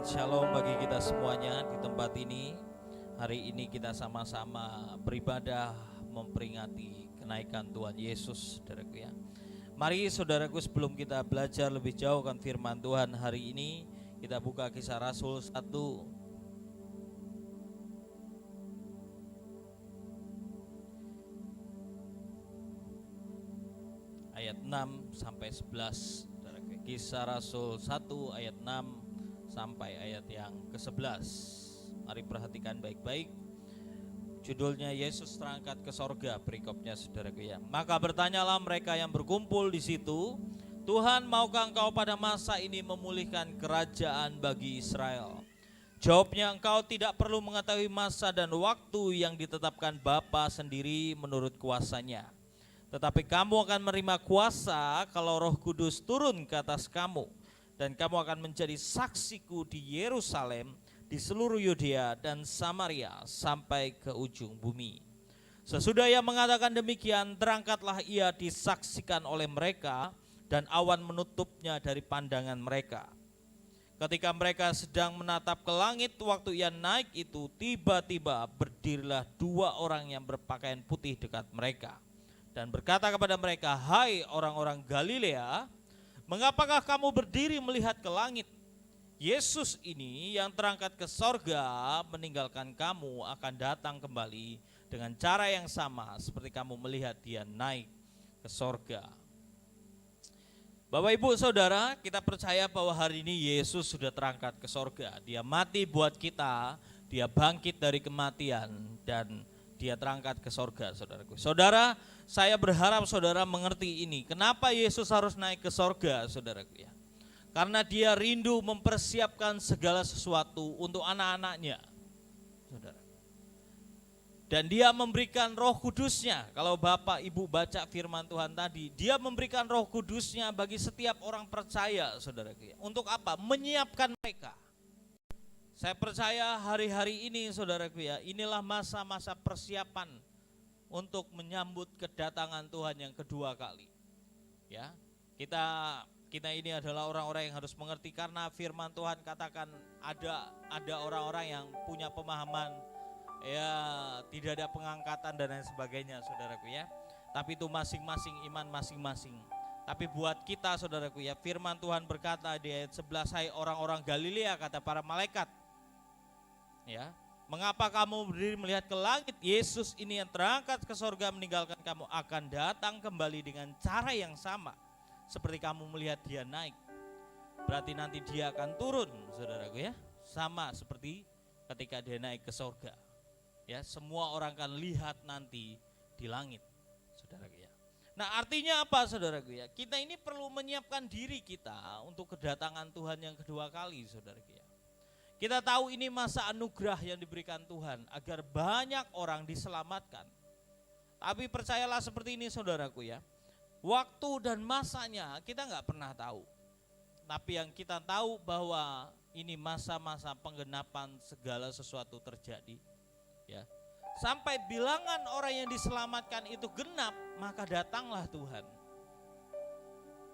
dan shalom bagi kita semuanya di tempat ini. Hari ini kita sama-sama beribadah memperingati kenaikan Tuhan Yesus, saudaraku ya. Mari saudaraku, sebelum kita belajar lebih jauh akan firman Tuhan hari ini, kita buka Kisah Rasul 1 ayat 6 sampai 11. Kisah Rasul 1 ayat 6 sampai ayat yang ke-11. Mari perhatikan baik-baik. Judulnya Yesus terangkat ke sorga, perikopnya saudaraku ya. Maka bertanyalah mereka yang berkumpul di situ, Tuhan, maukah engkau pada masa ini memulihkan kerajaan bagi Israel? Jawabnya, engkau tidak perlu mengetahui masa dan waktu yang ditetapkan Bapa sendiri menurut kuasanya. Tetapi kamu akan menerima kuasa kalau Roh Kudus turun ke atas kamu, dan kamu akan menjadi saksiku di Yerusalem, di seluruh Yudea dan Samaria sampai ke ujung bumi. Sesudah ia mengatakan demikian, terangkatlah ia disaksikan oleh mereka, dan awan menutupnya dari pandangan mereka. Ketika mereka sedang menatap ke langit waktu ia naik itu, tiba-tiba berdirilah dua orang yang berpakaian putih dekat mereka, dan berkata kepada mereka, hai orang-orang Galilea, mengapakah kamu berdiri melihat ke langit? Yesus ini yang terangkat ke sorga meninggalkan kamu akan datang kembali dengan cara yang sama seperti kamu melihat dia naik ke sorga. Bapak Ibu Saudara, kita percaya bahwa hari ini Yesus sudah terangkat ke sorga. Dia mati buat kita, dia bangkit dari kematian, dan dia terangkat ke sorga, saudaraku. Saudara, saya berharap saudara mengerti ini. Kenapa Yesus harus naik ke sorga, saudaraku ya? Karena dia rindu mempersiapkan segala sesuatu untuk anak-anaknya, saudara. Dan dia memberikan Roh Kudusnya. Kalau Bapak Ibu baca firman Tuhan tadi, dia memberikan Roh Kudusnya bagi setiap orang percaya, saudaraku ya. Untuk apa? Menyiapkan mereka. Saya percaya hari-hari ini saudaraku ya, inilah masa-masa persiapan untuk menyambut kedatangan Tuhan yang kedua kali. Ya, kita ini adalah orang-orang yang harus mengerti, karena firman Tuhan katakan ada orang-orang yang punya pemahaman ya tidak ada pengangkatan dan lain sebagainya, saudaraku ya. Tapi itu masing-masing iman masing-masing. Tapi buat kita saudaraku ya, firman Tuhan berkata di ayat 11, hai orang-orang Galilea, kata para malaikat. Ya, mengapa kamu berdiri melihat ke langit? Yesus ini yang terangkat ke sorga meninggalkan kamu akan datang kembali dengan cara yang sama seperti kamu melihat dia naik. Berarti nanti dia akan turun, saudaraku ya, sama seperti ketika dia naik ke sorga. Ya, semua orang akan lihat nanti di langit, saudaraku ya. Nah, artinya apa, saudaraku ya? Kita ini perlu menyiapkan diri kita untuk kedatangan Tuhan yang kedua kali, saudaraku ya. Kita tahu ini masa anugerah yang diberikan Tuhan agar banyak orang diselamatkan. Tapi percayalah seperti ini saudaraku ya, waktu dan masanya kita nggak pernah tahu. Tapi yang kita tahu bahwa ini masa-masa penggenapan segala sesuatu terjadi. Ya, sampai bilangan orang yang diselamatkan itu genap, maka datanglah Tuhan.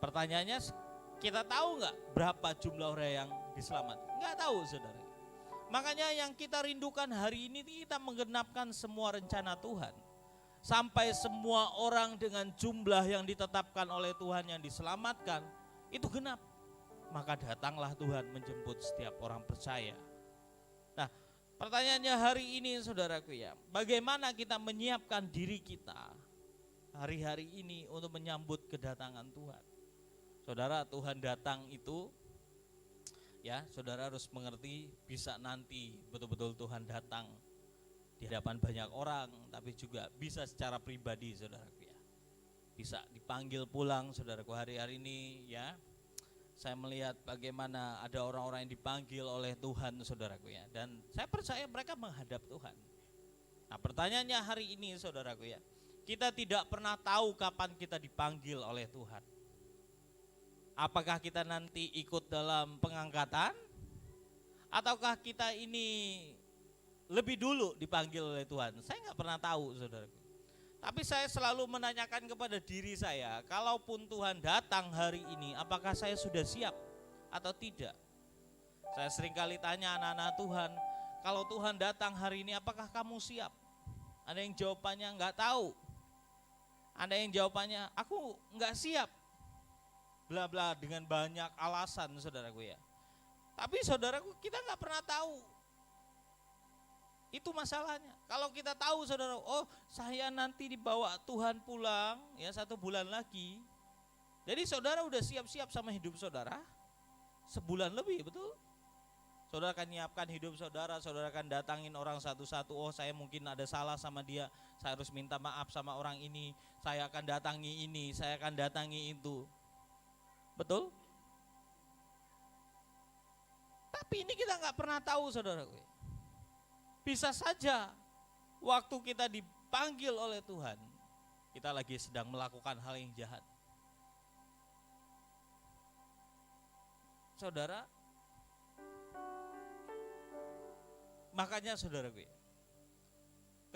Pertanyaannya, kita tahu nggak berapa jumlah orang yang diselamatkan? Nggak tahu saudara. Makanya yang kita rindukan hari ini, kita menggenapkan semua rencana Tuhan. Sampai semua orang dengan jumlah yang ditetapkan oleh Tuhan yang diselamatkan, itu genap. Maka datanglah Tuhan menjemput setiap orang percaya. Nah, pertanyaannya hari ini saudaraku ya, bagaimana kita menyiapkan diri kita hari-hari ini untuk menyambut kedatangan Tuhan? Saudara, Tuhan datang itu ya, saudara harus mengerti, bisa nanti betul-betul Tuhan datang di hadapan banyak orang, tapi juga bisa secara pribadi saudaraku ya. Bisa dipanggil pulang saudaraku. Hari-hari ini ya, saya melihat bagaimana ada orang-orang yang dipanggil oleh Tuhan saudaraku ya, dan saya percaya mereka menghadap Tuhan. Nah, pertanyaannya hari ini saudaraku ya, kita tidak pernah tahu kapan kita dipanggil oleh Tuhan. Apakah kita nanti ikut dalam pengangkatan, ataukah kita ini lebih dulu dipanggil oleh Tuhan? Saya nggak pernah tahu saudaraku. Tapi saya selalu menanyakan kepada diri saya, kalaupun Tuhan datang hari ini, apakah saya sudah siap atau tidak? Saya sering kali tanya anak-anak Tuhan, kalau Tuhan datang hari ini apakah kamu siap? Ada yang jawabannya enggak tahu. Ada yang jawabannya aku enggak siap. Bla bla dengan banyak alasan, saudaraku ya. Tapi saudaraku, kita enggak pernah tahu. Itu masalahnya. Kalau kita tahu saudara, oh saya nanti dibawa Tuhan pulang ya 1 bulan lagi. Jadi saudara udah siap-siap sama hidup saudara sebulan lebih, betul? Saudara akan nyiapkan hidup saudara, saudara akan datangin orang satu-satu. Oh saya mungkin ada salah sama dia, saya harus minta maaf sama orang ini. Saya akan datangi ini, saya akan datangi itu. Betul? Tapi ini kita nggak pernah tahu saudara. Bisa saja waktu kita dipanggil oleh Tuhan, kita lagi sedang melakukan hal yang jahat. Saudara, makanya saudaraku,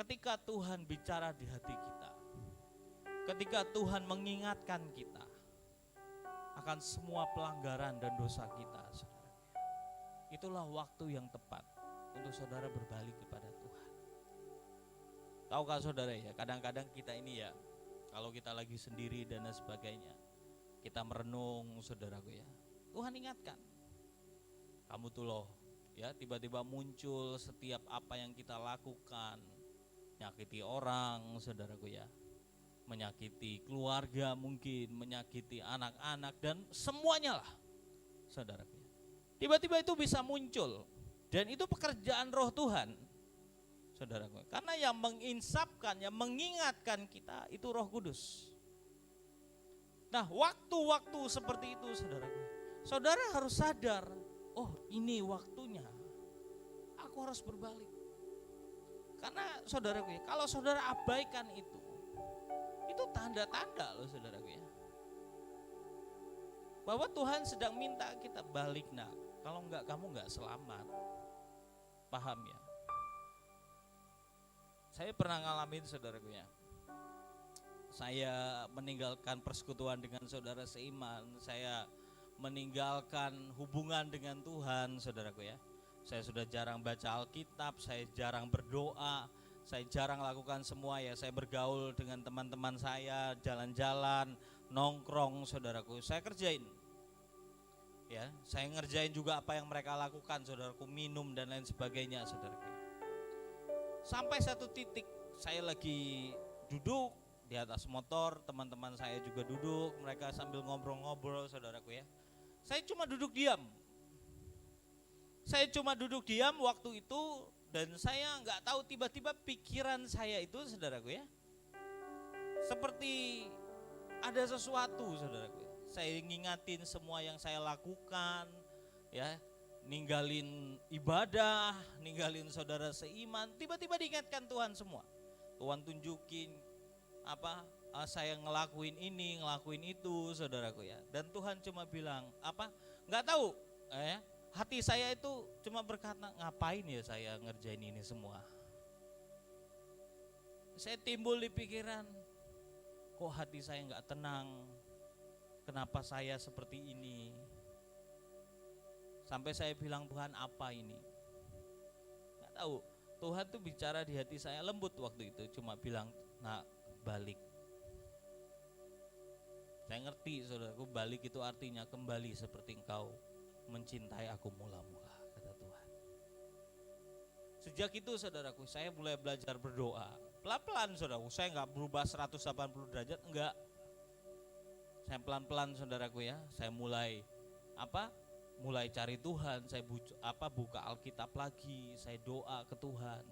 ketika Tuhan bicara di hati kita, ketika Tuhan mengingatkan kita akan semua pelanggaran dan dosa kita, saudara, itulah waktu yang tepat untuk saudara berbalik kepada Tuhan. Tahukah saudara ya, kadang-kadang kita ini ya, kalau kita lagi sendiri dan sebagainya, kita merenung saudaraku ya, Tuhan ingatkan, kamu tuh loh ya, tiba-tiba muncul setiap apa yang kita lakukan, menyakiti orang saudaraku ya, menyakiti keluarga mungkin, menyakiti anak-anak dan semuanya lah saudaraku ya. Tiba-tiba itu bisa muncul. Dan itu pekerjaan Roh Tuhan, saudaraku. Karena yang menginsapkan, yang mengingatkan kita itu Roh Kudus. Nah, waktu-waktu seperti itu, saudaraku, saudara harus sadar, oh ini waktunya, aku harus berbalik. Karena saudaraku ya, kalau saudara abaikan itu tanda-tanda loh saudaraku ya, bahwa Tuhan sedang minta kita balik nak. Kalau enggak kamu enggak selamat. Paham ya? Saya pernah ngalamin saudaraku ya. Saya meninggalkan persekutuan dengan saudara seiman. Saya meninggalkan hubungan dengan Tuhan saudaraku ya. Saya sudah jarang baca Alkitab, saya jarang berdoa, saya jarang lakukan semua ya. Saya bergaul dengan teman-teman saya, jalan-jalan, nongkrong saudaraku. Saya kerjain. Ya, saya ngerjain juga apa yang mereka lakukan, saudaraku, minum dan lain sebagainya, saudaraku. Sampai satu titik saya lagi duduk di atas motor, teman-teman saya juga duduk, mereka sambil ngobrol-ngobrol, saudaraku ya. Saya cuma duduk diam. Saya cuma duduk diam waktu itu dan saya nggak tahu tiba-tiba pikiran saya itu, saudaraku ya, seperti ada sesuatu, saudaraku. Saya ngingatin semua yang saya lakukan, ya, ninggalin ibadah, ninggalin saudara seiman. Tiba-tiba diingatkan Tuhan semua. Tuhan tunjukin apa, saya ngelakuin ini, ngelakuin itu, saudaraku ya. Dan Tuhan cuma bilang apa? Nggak tahu. Hati saya itu cuma berkata, ngapain ya saya ngerjain ini semua? Saya timbul di pikiran, kok hati saya nggak tenang? Kenapa saya seperti ini? Sampai saya bilang, Tuhan apa ini? Nggak tahu. Tuhan tuh bicara di hati saya lembut waktu itu, cuma bilang, nah balik. Saya ngerti saudaraku, balik itu artinya kembali seperti engkau mencintai aku mula-mula, kata Tuhan. Sejak itu saudaraku, saya mulai belajar berdoa. Pelan-pelan saudaraku, saya nggak berubah 180 derajat, enggak. Saya pelan-pelan saudaraku ya, saya mulai mulai cari Tuhan, saya buka Alkitab lagi, saya doa ke Tuhan.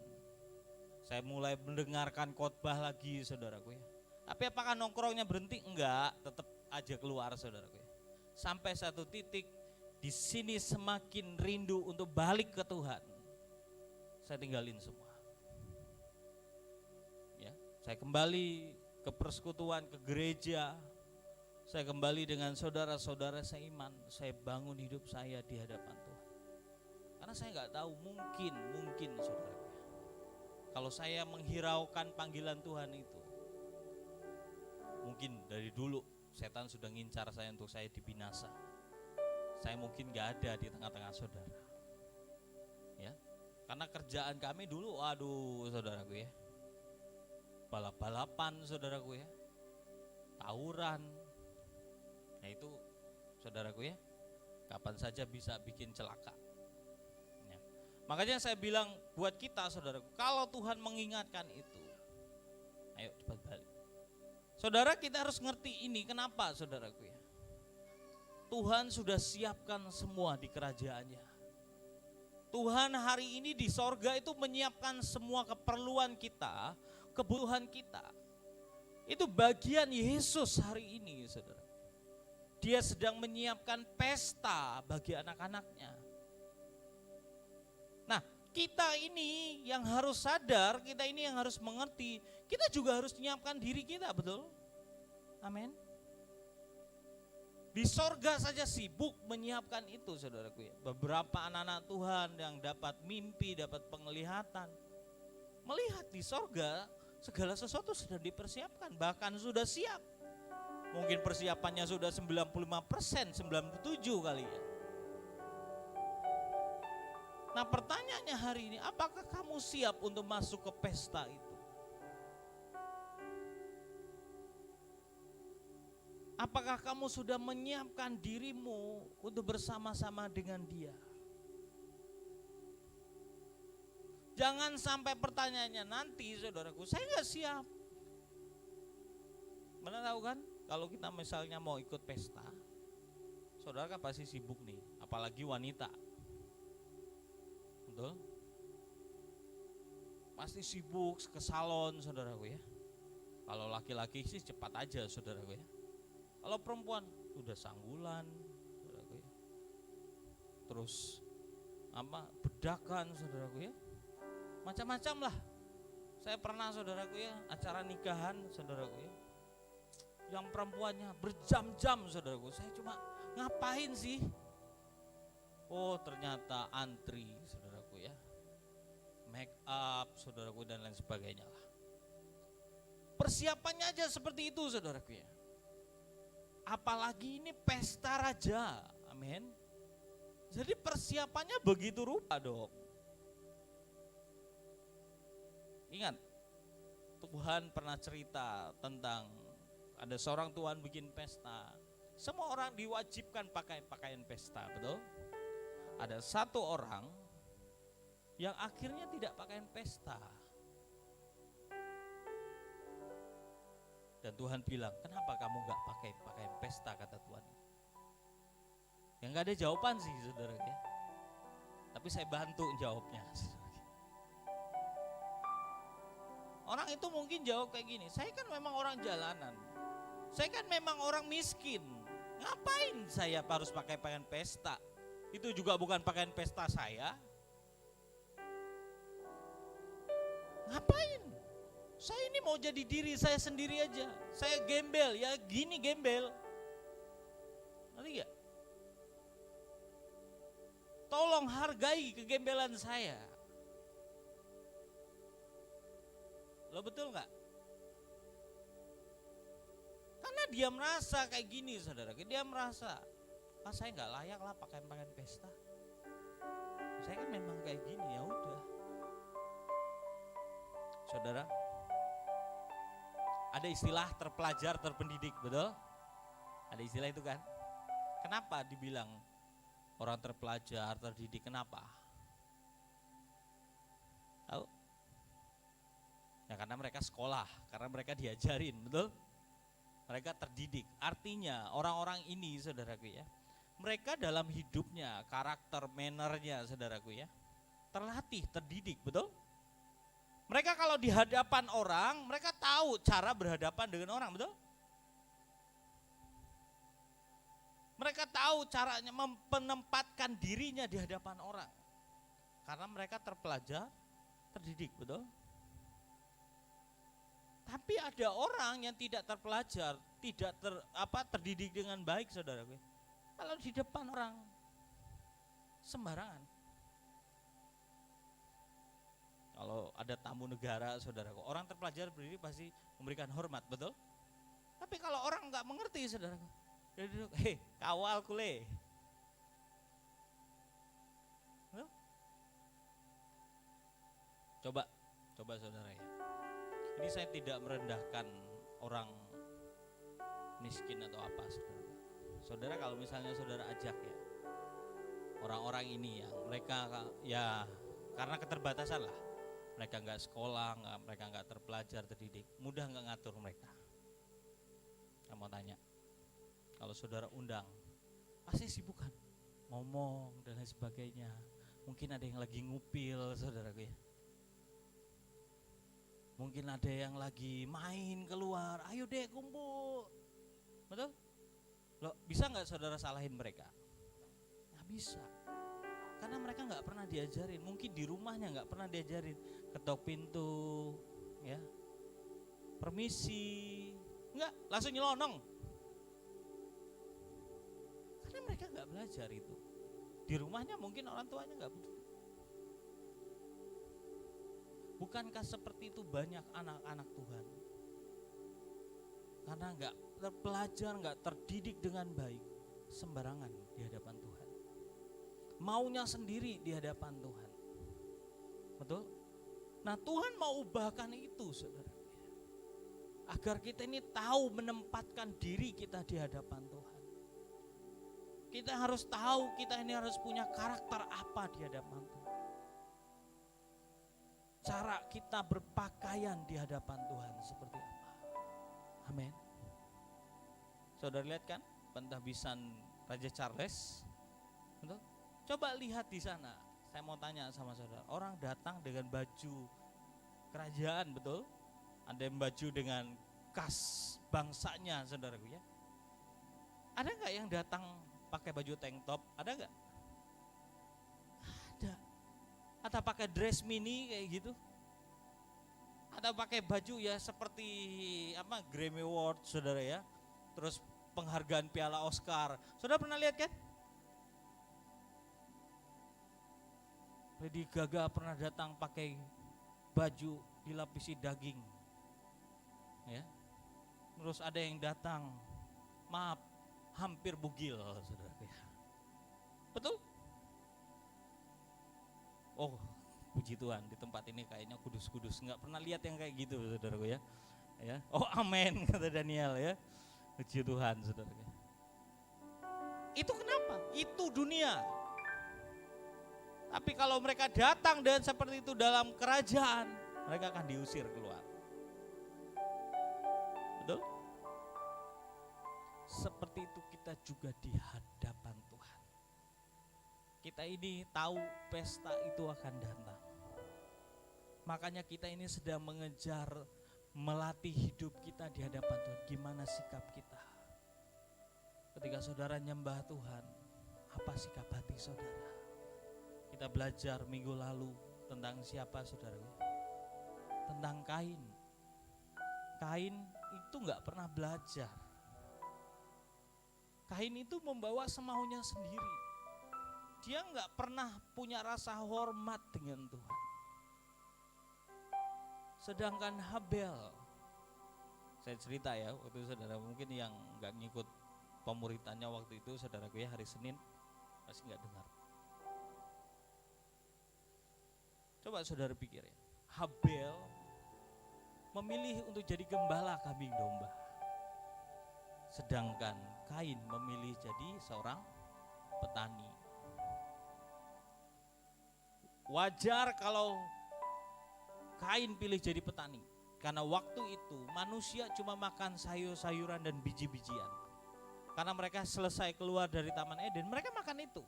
Saya mulai mendengarkan khotbah lagi saudaraku ya. Tapi apakah nongkrongnya berhenti? Enggak, tetap aja keluar saudaraku ya. Sampai satu titik di sini semakin rindu untuk balik ke Tuhan. Saya tinggalin semua. Ya, saya kembali ke persekutuan, ke gereja. Saya kembali dengan saudara-saudara seiman, saya bangun hidup saya di hadapan Tuhan. Karena saya nggak tahu, mungkin saudara, kalau saya menghiraukan panggilan Tuhan itu, mungkin dari dulu setan sudah ngincar saya untuk saya dibinasa. Saya mungkin nggak ada di tengah-tengah saudara. Karena kerjaan kami dulu, waduh saudaraku ya, balap-balapan saudaraku ya, tawuran. Nah itu saudaraku ya, kapan saja bisa bikin celaka. Ya. Makanya saya bilang buat kita saudaraku, kalau Tuhan mengingatkan itu, ayo cepat balik. Saudara, kita harus ngerti ini, kenapa saudaraku ya? Tuhan sudah siapkan semua di kerajaannya. Tuhan hari ini di sorga itu menyiapkan semua keperluan kita, kebutuhan kita. Itu bagian Yesus hari ini saudara. Dia sedang menyiapkan pesta bagi anak-anaknya. Nah, kita ini yang harus sadar, kita ini yang harus mengerti, kita juga harus menyiapkan diri kita, betul? Amin. Di sorga saja sibuk menyiapkan itu saudaraku ya. Beberapa anak-anak Tuhan yang dapat mimpi, dapat penglihatan, melihat di sorga segala sesuatu sudah dipersiapkan, bahkan sudah siap. Mungkin persiapannya sudah 95%, 97 kali ya. Nah pertanyaannya hari ini, apakah kamu siap untuk masuk ke pesta itu? Apakah kamu sudah menyiapkan dirimu untuk bersama-sama dengan Dia? Jangan sampai pertanyaannya nanti saudaraku, saya gak siap. Mana tahu kan, kalau kita misalnya mau ikut pesta, saudara kan pasti sibuk nih, apalagi wanita. Betul? Pasti sibuk ke salon saudaraku ya. Kalau laki-laki sih cepat aja saudaraku ya. Kalau perempuan udah sanggulan saudaraku ya. Terus bedakan saudaraku ya. Macam-macam lah. Saya pernah saudaraku ya, acara nikahan saudaraku ya. Yang perempuannya berjam-jam saudaraku. Saya cuma ngapain sih? Oh ternyata antri saudaraku ya, make up saudaraku dan lain sebagainya lah. Persiapannya aja seperti itu saudaraku ya. Apalagi ini pesta raja, amin. Jadi persiapannya begitu rupa dong. Ingat, Tuhan pernah cerita tentang ada seorang tuan bikin pesta. Semua orang diwajibkan pakai pakaian pesta, betul? Ada satu orang yang akhirnya tidak pakaian pesta. Dan Tuhan bilang, kenapa kamu gak pakai pakaian pesta, kata Tuhan. Yang gak ada jawaban sih saudara ya. Tapi saya bantu jawabnya. Orang itu mungkin jawab kayak gini, saya kan memang orang jalanan. Saya kan memang orang miskin. Ngapain saya harus pakai pakaian pesta? Itu juga bukan pakaian pesta saya. Ngapain? Saya ini mau jadi diri saya sendiri aja. Saya gembel, ya gini gembel. Ngerti gak? Tolong hargai kegembelan saya. Lo betul gak? Karena dia merasa kayak gini saudara. Dia merasa, saya nggak layak lah pakaian pesta. Saya kan memang kayak gini, ya udah. Saudara, ada istilah terpelajar terpendidik, betul? Ada istilah itu kan? Kenapa dibilang orang terpelajar terdidik? Kenapa? Tahu? Ya karena mereka sekolah, karena mereka diajarin, betul? Mereka terdidik. Artinya orang-orang ini saudaraku ya, mereka dalam hidupnya, karakter, mannernya saudaraku ya, terlatih, terdidik, betul? Mereka kalau di hadapan orang, mereka tahu cara berhadapan dengan orang, betul? Mereka tahu caranya menempatkan dirinya di hadapan orang. Karena mereka terpelajar, terdidik, betul? Tapi ada orang yang tidak terpelajar, tidak terdidik dengan baik saudaraku. Kalau di depan orang sembarangan. Kalau ada tamu negara saudaraku, orang terpelajar berdiri pasti memberikan hormat, betul? Tapi kalau orang nggak mengerti saudaraku, dia duduk, hei kawal kule. Coba saudara ya. Ini saya tidak merendahkan orang miskin atau apa saudara. Saudara kalau misalnya saudara ajak ya orang-orang ini yang mereka ya karena keterbatasan lah, mereka nggak sekolah, mereka nggak terpelajar, terdidik, mudah nggak ngatur mereka. Saya mau tanya, kalau saudara undang, pasti sibuk kan, ngomong dan lain sebagainya. Mungkin ada yang lagi ngupil saudaraku ya. Mungkin ada yang lagi main keluar, ayo deh kumpul, betul? Loh, bisa nggak saudara salahin mereka? Nggak bisa, karena mereka nggak pernah diajarin. Mungkin di rumahnya nggak pernah diajarin ketok pintu, ya, permisi, nggak, langsung nyelonong. Karena mereka nggak belajar itu. Di rumahnya mungkin orang tuanya nggak peduli. Bukankah seperti itu banyak anak-anak Tuhan? Karena nggak terpelajar, nggak terdidik dengan baik, sembarangan di hadapan Tuhan. Maunya sendiri di hadapan Tuhan. Betul? Nah, Tuhan mau ubahkan itu, saudara. Agar kita ini tahu menempatkan diri kita di hadapan Tuhan. Kita harus tahu kita ini harus punya karakter apa di hadapan Tuhan. Cara kita berpakaian di hadapan Tuhan seperti apa. Amin. Saudara lihat kan pentahbisan Raja Charles? Betul? Coba lihat di sana. Saya mau tanya sama saudara, orang datang dengan baju kerajaan, betul? Ada yang baju dengan khas bangsanya, saudaraku ya. Ada nggak yang datang pakai baju tank top? Ada nggak? Ada. Atau pakai dress mini kayak gitu? Atau pakai baju ya seperti apa Grammy Award, saudara ya? Terus penghargaan Piala Oscar. Saudara pernah lihat kan? Lady Gaga pernah datang pakai baju dilapisi daging, ya. Terus ada yang datang, maaf, hampir bugil, saudara. Betul? Oh, puji Tuhan, di tempat ini kayaknya kudus-kudus. Nggak pernah lihat yang kayak gitu, saudaraku ya. Ya, oh amin, kata Daniel ya. Puji Tuhan, saudaraku. Itu kenapa? Itu dunia. Tapi kalau mereka datang dan seperti itu dalam kerajaan, mereka akan diusir keluar. Betul? Seperti itu kita juga di hadapan Tuhan. Kita ini tahu pesta itu akan datang. Makanya kita ini sedang mengejar, melatih hidup kita di hadapan Tuhan. Gimana sikap kita? Ketika saudara nyembah Tuhan, apa sikap hati saudara? Kita belajar minggu lalu tentang siapa saudara? Tentang Kain. Kain itu gak pernah belajar. Kain itu membawa semaunya sendiri. Dia gak pernah punya rasa hormat dengan Tuhan. Sedangkan Habel, saya cerita ya, waktu saudara mungkin yang gak ngikut pemuritannya waktu itu, saudaraku ya, hari Senin pasti gak dengar. Coba saudara pikir ya, Habel memilih untuk jadi gembala kambing domba. Sedangkan Kain memilih jadi seorang petani. Wajar kalau Kain pilih jadi petani, karena waktu itu manusia cuma makan sayur-sayuran dan biji-bijian. Karena mereka selesai keluar dari Taman Eden, mereka makan itu.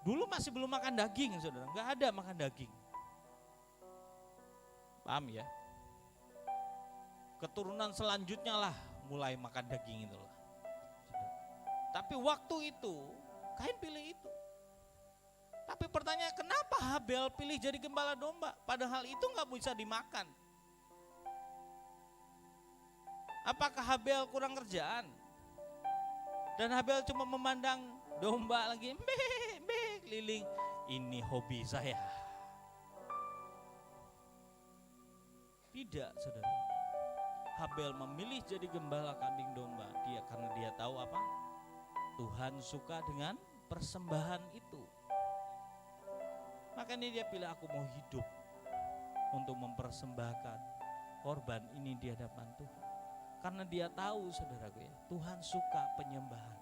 Dulu masih belum makan daging, saudara, nggak ada makan daging. Paham ya? Keturunan selanjutnya lah mulai makan daging itulah. Tapi waktu itu Kain pilih itu. Tapi pertanyaan, kenapa Habel pilih jadi gembala domba? Padahal itu nggak bisa dimakan. Apakah Habel kurang kerjaan? Dan Habel cuma memandang domba lagi, keliling. Ini hobi saya. Tidak, saudara. Habel memilih jadi gembala kambing domba. Karena dia tahu apa? Tuhan suka dengan persembahan itu. Makanya dia bilang aku mau hidup untuk mempersembahkan korban ini di hadapan Tuhan. Karena dia tahu saudaraku ya, Tuhan suka penyembahan.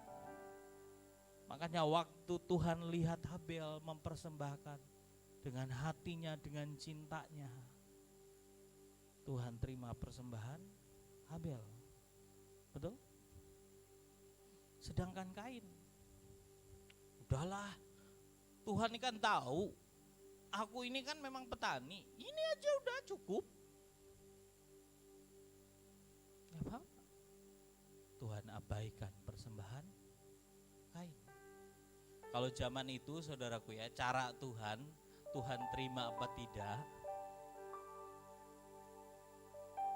Makanya waktu Tuhan lihat Habel mempersembahkan dengan hatinya, dengan cintanya, Tuhan terima persembahan Habel. Betul? Sedangkan Kain, udahlah, Tuhan ini kan tahu, aku ini kan memang petani, ini aja udah cukup. Gak apa-apa. Tuhan abaikan persembahan Kain. Kalau zaman itu saudaraku ya, cara Tuhan terima apa tidak,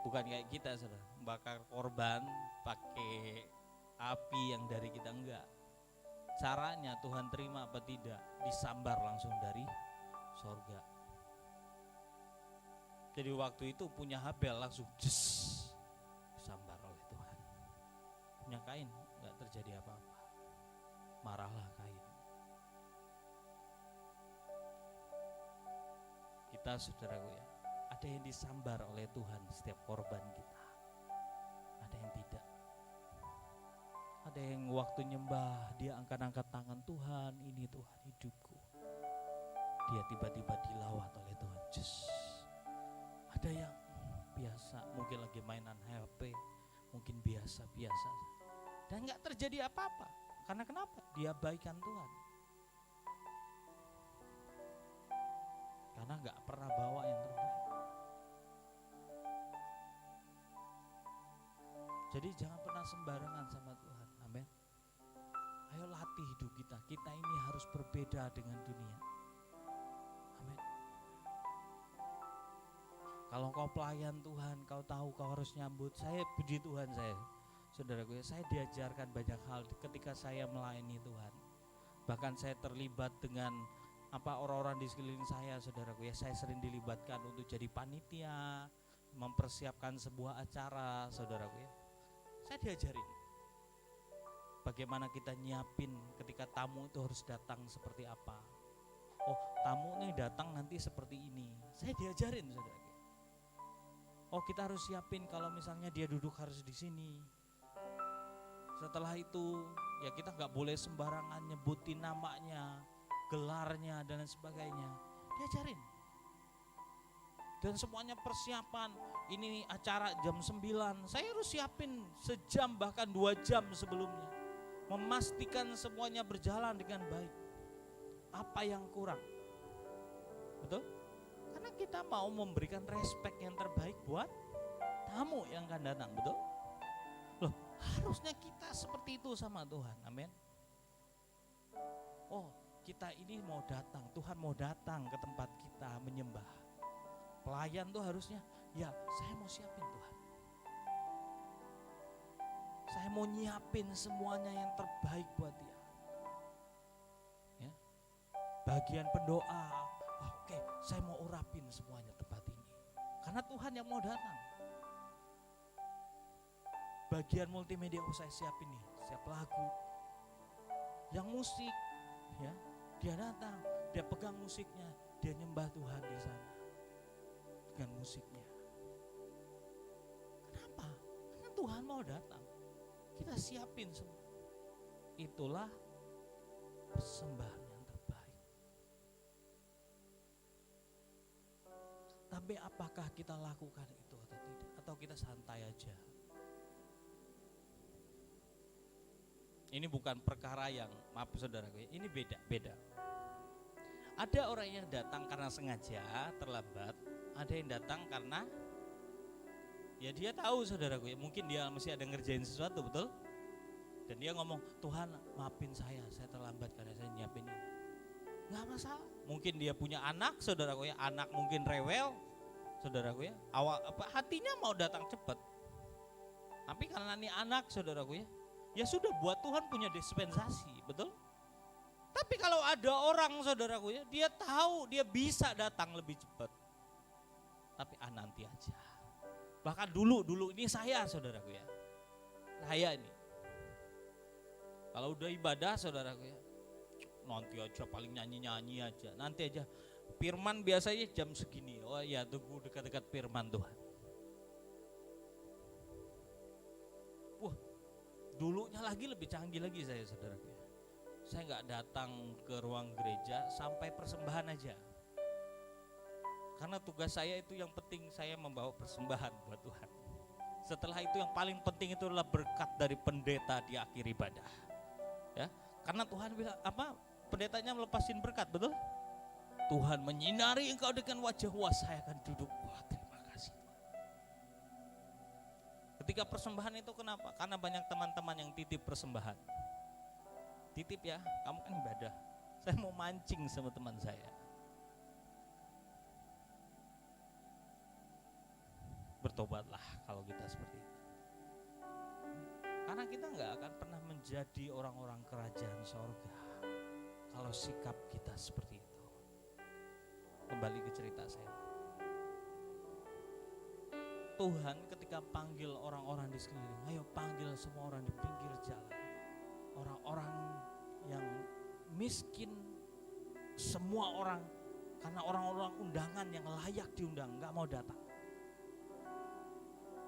bukan kayak kita saudara, bakar korban pakai api yang dari kita, enggak. Caranya Tuhan terima apa tidak, disambar langsung dari sorga. Jadi waktu itu punya Habel langsung disambar oleh Tuhan. Punya Kain enggak terjadi apa-apa. Marahlah Kain. Kita saudaraku ya, ada yang disambar oleh Tuhan setiap korban kita, ada yang tidak. Ada yang waktu nyembah dia angkat-angkat tangan, Tuhan ini Tuhan hidupku. Dia tiba-tiba dilawat oleh Tuhan. Ada yang biasa, mungkin lagi mainan HP, mungkin biasa-biasa, dan gak terjadi apa-apa. Karena kenapa? Dia abaikan Tuhan. Karena gak pernah bawa yang terbaik. Jadi jangan pernah sembarangan sama Tuhan. Amin. Ayo latih hidup kita. Kita ini harus berbeda dengan dunia. Amin. Kalau kau pelayan Tuhan, kau tahu kau harus nyambut. Saya puji Tuhan saudaraku, saya diajarkan banyak hal ketika saya melayani Tuhan. Bahkan saya terlibat dengan orang-orang di sekeliling saya, saudaraku ya. Saya sering dilibatkan untuk jadi panitia, mempersiapkan sebuah acara, saudaraku ya. Saya diajarin bagaimana kita nyiapin ketika tamu itu harus datang seperti apa. Oh, tamu nih datang nanti seperti ini. Saya diajarin, saudaraku. Oh, kita harus siapin kalau misalnya dia duduk harus di sini. Setelah itu ya kita nggak boleh sembarangan nyebutin namanya, gelarnya dan lain sebagainya. Diajarin. Dan semuanya persiapan, ini acara jam 9, saya harus siapin sejam bahkan 2 jam sebelumnya. Memastikan semuanya berjalan dengan baik. Apa yang kurang? Betul? Karena kita mau memberikan respect yang terbaik buat tamu yang akan datang, betul? Loh, harusnya kita seperti itu sama Tuhan, amin. Oh, kita ini mau datang, Tuhan mau datang ke tempat kita menyembah. Pelayan tuh harusnya, ya saya mau siapin Tuhan. Saya mau nyiapin semuanya yang terbaik buat dia. Ya. Bagian pendoa, oke, saya mau urapin semuanya tempat ini. Karena Tuhan yang mau datang. Bagian multimedia, saya siapin nih, siap lagu. Yang musik, ya, dia datang, dia pegang musiknya, dia nyembah Tuhan di sana. Dengan musiknya. Kenapa? Karena Tuhan mau datang. Kita siapin semua. Itulah persembahan yang terbaik. Tapi apakah kita lakukan itu atau tidak? Atau kita santai aja? Ini bukan perkara yang, maaf saudaraku, ini beda. Ada orang yang datang karena sengaja terlambat. Ada yang datang karena ya dia tahu saudaraku ya, mungkin dia mesti ada ngerjain sesuatu, betul? Dan dia ngomong, Tuhan maafin saya terlambat karena saya nyiapin ini. Gak masalah. Mungkin dia punya anak, saudaraku ya, anak mungkin rewel, saudaraku ya. Hatinya mau datang cepat. Tapi karena ini anak, saudaraku ya sudah, buat Tuhan punya dispensasi, betul? Tapi kalau ada orang, saudaraku ya, dia tahu dia bisa datang lebih cepat. Tapi nanti aja. Bahkan dulu ini saya, saudaraku ya. Saya ini. Kalau udah ibadah, saudaraku ya, nanti aja, paling nyanyi aja. Nanti aja, Firman biasanya jam segini. Oh ya, tunggu dekat-dekat firman Tuhan. Wah, dulunya lagi lebih canggih lagi saya, saudara. Saya nggak datang ke ruang gereja sampai persembahan aja. Karena tugas saya itu yang penting, saya membawa persembahan buat Tuhan. Setelah itu yang paling penting itu adalah berkat dari pendeta di akhir ibadah. Ya, karena Tuhan bilang apa? Pendetanya melepasin berkat, betul? Tuhan menyinari engkau dengan wajah, wah saya akan duduk. Wah, terima kasih Tuhan. Ketika persembahan itu kenapa? Karena banyak teman-teman yang titip persembahan. Titip ya, kamu kan ibadah. Saya mau mancing sama teman saya. Bertobatlah kalau kita seperti itu. Karena kita nggak akan pernah menjadi orang-orang kerajaan sorga kalau sikap kita seperti itu. Kembali ke cerita saya. Tuhan ketika panggil orang-orang di sekeliling, ayo panggil semua orang di pinggir jalan, orang-orang yang miskin, semua orang, karena orang-orang undangan yang layak diundang nggak mau datang.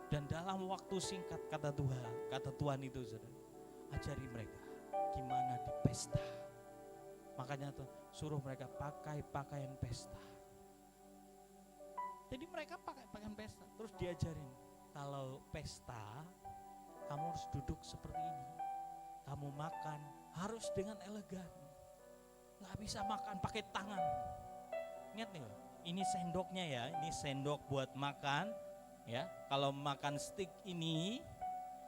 Dan dalam waktu singkat kata Tuhan itu, saudara, ajari mereka gimana di pesta. Makanya tuh suruh mereka pakai pakaian pesta. Jadi mereka pakai pakaian pesta, terus diajarin kalau pesta kamu harus duduk seperti ini, kamu makan harus dengan elegan, nggak bisa makan pakai tangan. Ingat nih, ini sendoknya ya, ini sendok buat makan. Ya, kalau makan steak ini,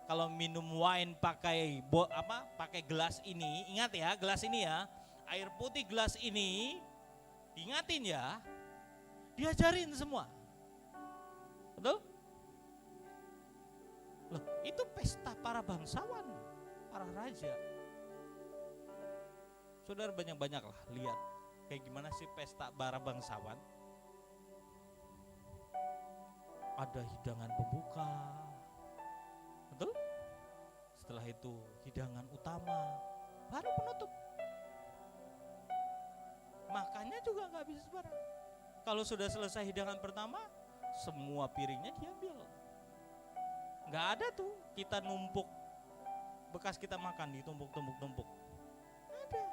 kalau minum wine pakai pakai gelas ini, ingat ya, gelas ini ya, air putih gelas ini, ingatin ya, diajarin semua, betul? Loh, itu pesta para bangsawan, para raja. Saudara banyak-banyak lah lihat kayak gimana sih pesta para bangsawan. Ada hidangan pembuka, betul? Setelah itu hidangan utama, baru penutup. Makannya juga nggak bisa sembarang. Kalau sudah selesai hidangan pertama, semua piringnya diambil. Nggak ada tuh kita numpuk, bekas kita makan ditumpuk-tumpuk-tumpuk. Ada.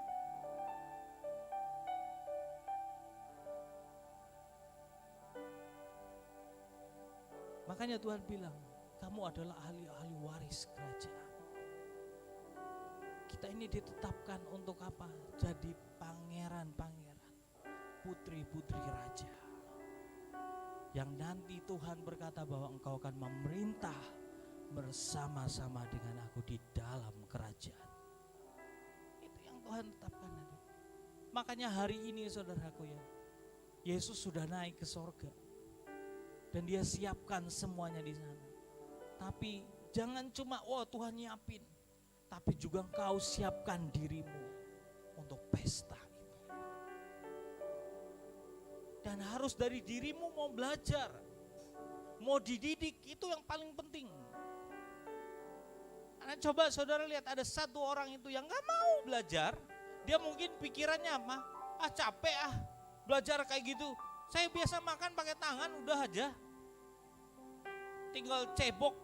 Makanya Tuhan bilang, kamu adalah ahli-ahli waris kerajaan. Kita ini ditetapkan untuk apa? Jadi pangeran-pangeran, putri-putri raja. Yang nanti Tuhan berkata bahwa engkau akan memerintah bersama-sama dengan aku di dalam kerajaan. Itu yang Tuhan tetapkan. Makanya hari ini saudaraku ya, Yesus sudah naik ke sorga. Dan dia siapkan semuanya di sana. Tapi jangan cuma Tuhan nyiapin, tapi juga engkau siapkan dirimu untuk pesta itu. Dan harus dari dirimu mau belajar, mau dididik, itu yang paling penting. Karena coba saudara lihat, ada satu orang itu yang gak mau belajar. Dia mungkin pikirannya apa? Capek belajar kayak gitu. Saya biasa makan pakai tangan udah aja. Tinggal cebok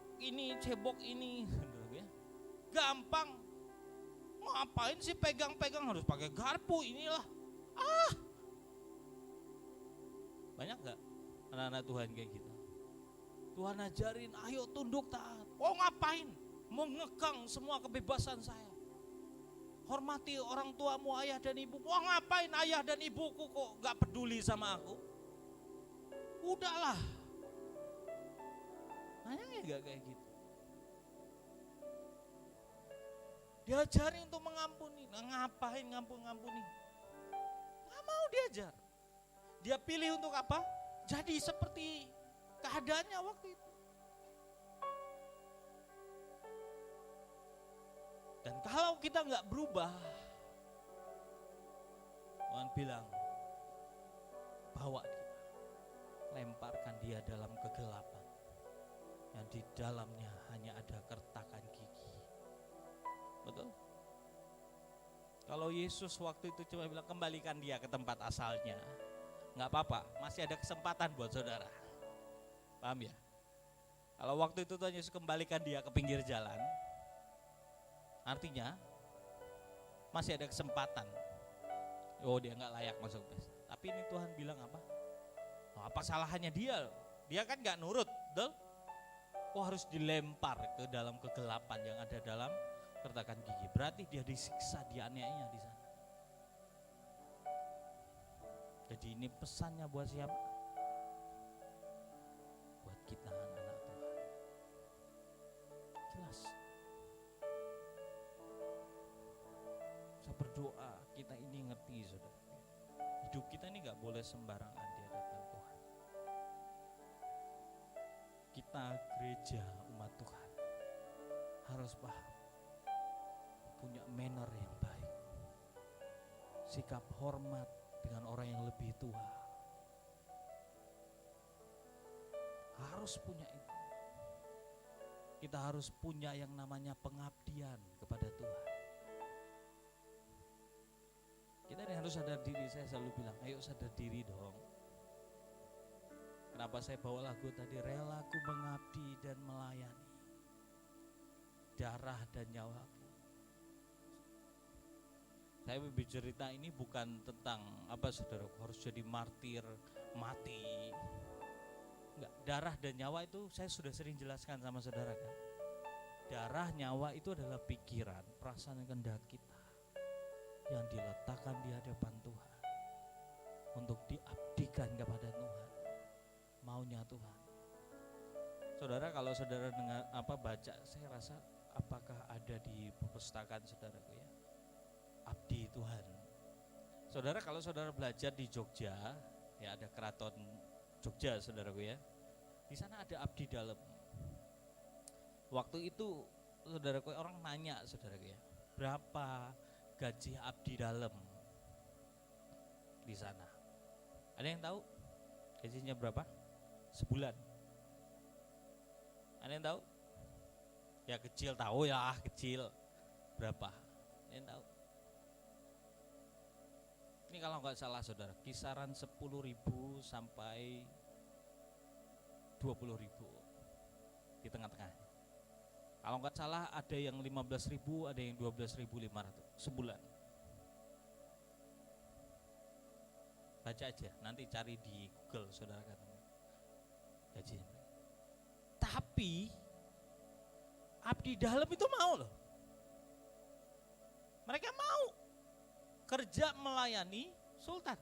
ini, gampang. Ngapain sih pegang-pegang, harus pakai garpu inilah. Banyak gak anak-anak Tuhan kayak gitu? Tuhan ajarin, ayo tunduk taat. Ngapain? Mau ngekang semua kebebasan saya. Hormati orang tuamu, ayah dan ibu. Ngapain ayah dan ibuku kok gak peduli sama aku? Udahlah. Nanya gak kayak gitu? Diajari untuk mengampuni. Ngapain ngampuni? Gak mau diajar. Dia pilih untuk apa? Jadi seperti keadaannya waktu itu. Dan kalau kita gak berubah, Tuhan bilang, bawa dia, lemparkan dia dalam kegelapan. Yang di dalamnya hanya ada kertakan gigi. Betul? Kalau Yesus waktu itu cuma bilang kembalikan dia ke tempat asalnya, nggak apa-apa, masih ada kesempatan buat saudara. Paham ya? Kalau waktu itu Tuhan Yesus kembalikan dia ke pinggir jalan, artinya masih ada kesempatan. Oh, dia nggak layak masuk pesta. Tapi ini Tuhan bilang apa? Oh, apa salahnya dia? Dia kan nggak nurut, betul? Oh, harus dilempar ke dalam kegelapan yang ada dalam kertakan gigi. Berarti dia disiksa, dianiaya di sana. Jadi ini pesannya buat siapa? Buat kita anak Tuhan. Jelas. Saya berdoa kita ini ngerti, saudara. Hidup kita ini gak boleh sembarangan di hadapan Tuhan. Kita gereja umat Tuhan harus paham, punya manner yang baik, sikap hormat dengan orang yang lebih tua. Harus punya itu. Kita harus punya yang namanya pengabdian kepada Tuhan. Kita ini harus sadar diri. Saya selalu bilang, ayo sadar diri dong. Kenapa saya bawa lagu tadi, relaku mengabdi dan melayani, darah dan nyawaku. Saya bercerita ini bukan tentang apa saudara harus jadi martir, mati. Enggak, darah dan nyawa itu saya sudah sering jelaskan sama saudara kan. Darah, nyawa itu adalah pikiran, perasaan dan kehendak kita yang diletakkan di hadapan Tuhan untuk diabdikan kepada Tuhan, maunya Tuhan. Saudara, kalau saudara dengar baca, saya rasa apakah ada di perpustakaan saudaraku ya, abdi Tuhan. Saudara, kalau saudara belajar di Jogja, ya ada keraton Jogja saudaraku ya, di sana ada abdi dalam. Waktu itu saudaraku, orang nanya saudaraku ya, berapa gaji abdi dalam di sana? Ada yang tahu gajinya berapa? Sebulan. Ada yang tahu? Ya kecil, tahu ya, kecil. Berapa? Ada yang tahu? Ini kalau nggak salah saudara, kisaran 10.000 sampai 20.000 di tengah-tengah. Kalau nggak salah ada yang 15.000, ada yang 12.500 sebulan. Baca aja, nanti cari di Google saudara kan gajinya. Tapi abdi dalam itu mau loh. Mereka mau kerja melayani sultan.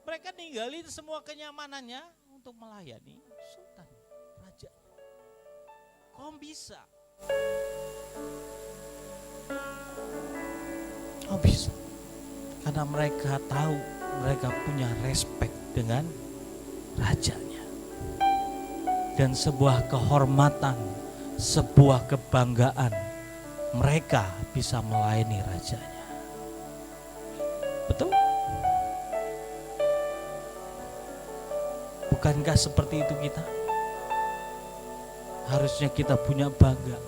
Mereka ninggalin semua kenyamanannya untuk melayani sultan, raja. Kok bisa? Kok bisa? Karena mereka tahu, mereka punya respect dengan rajanya. Dan sebuah kehormatan, sebuah kebanggaan, mereka bisa melayani rajanya. Betul? Bukankah seperti itu kita? Harusnya kita punya bangga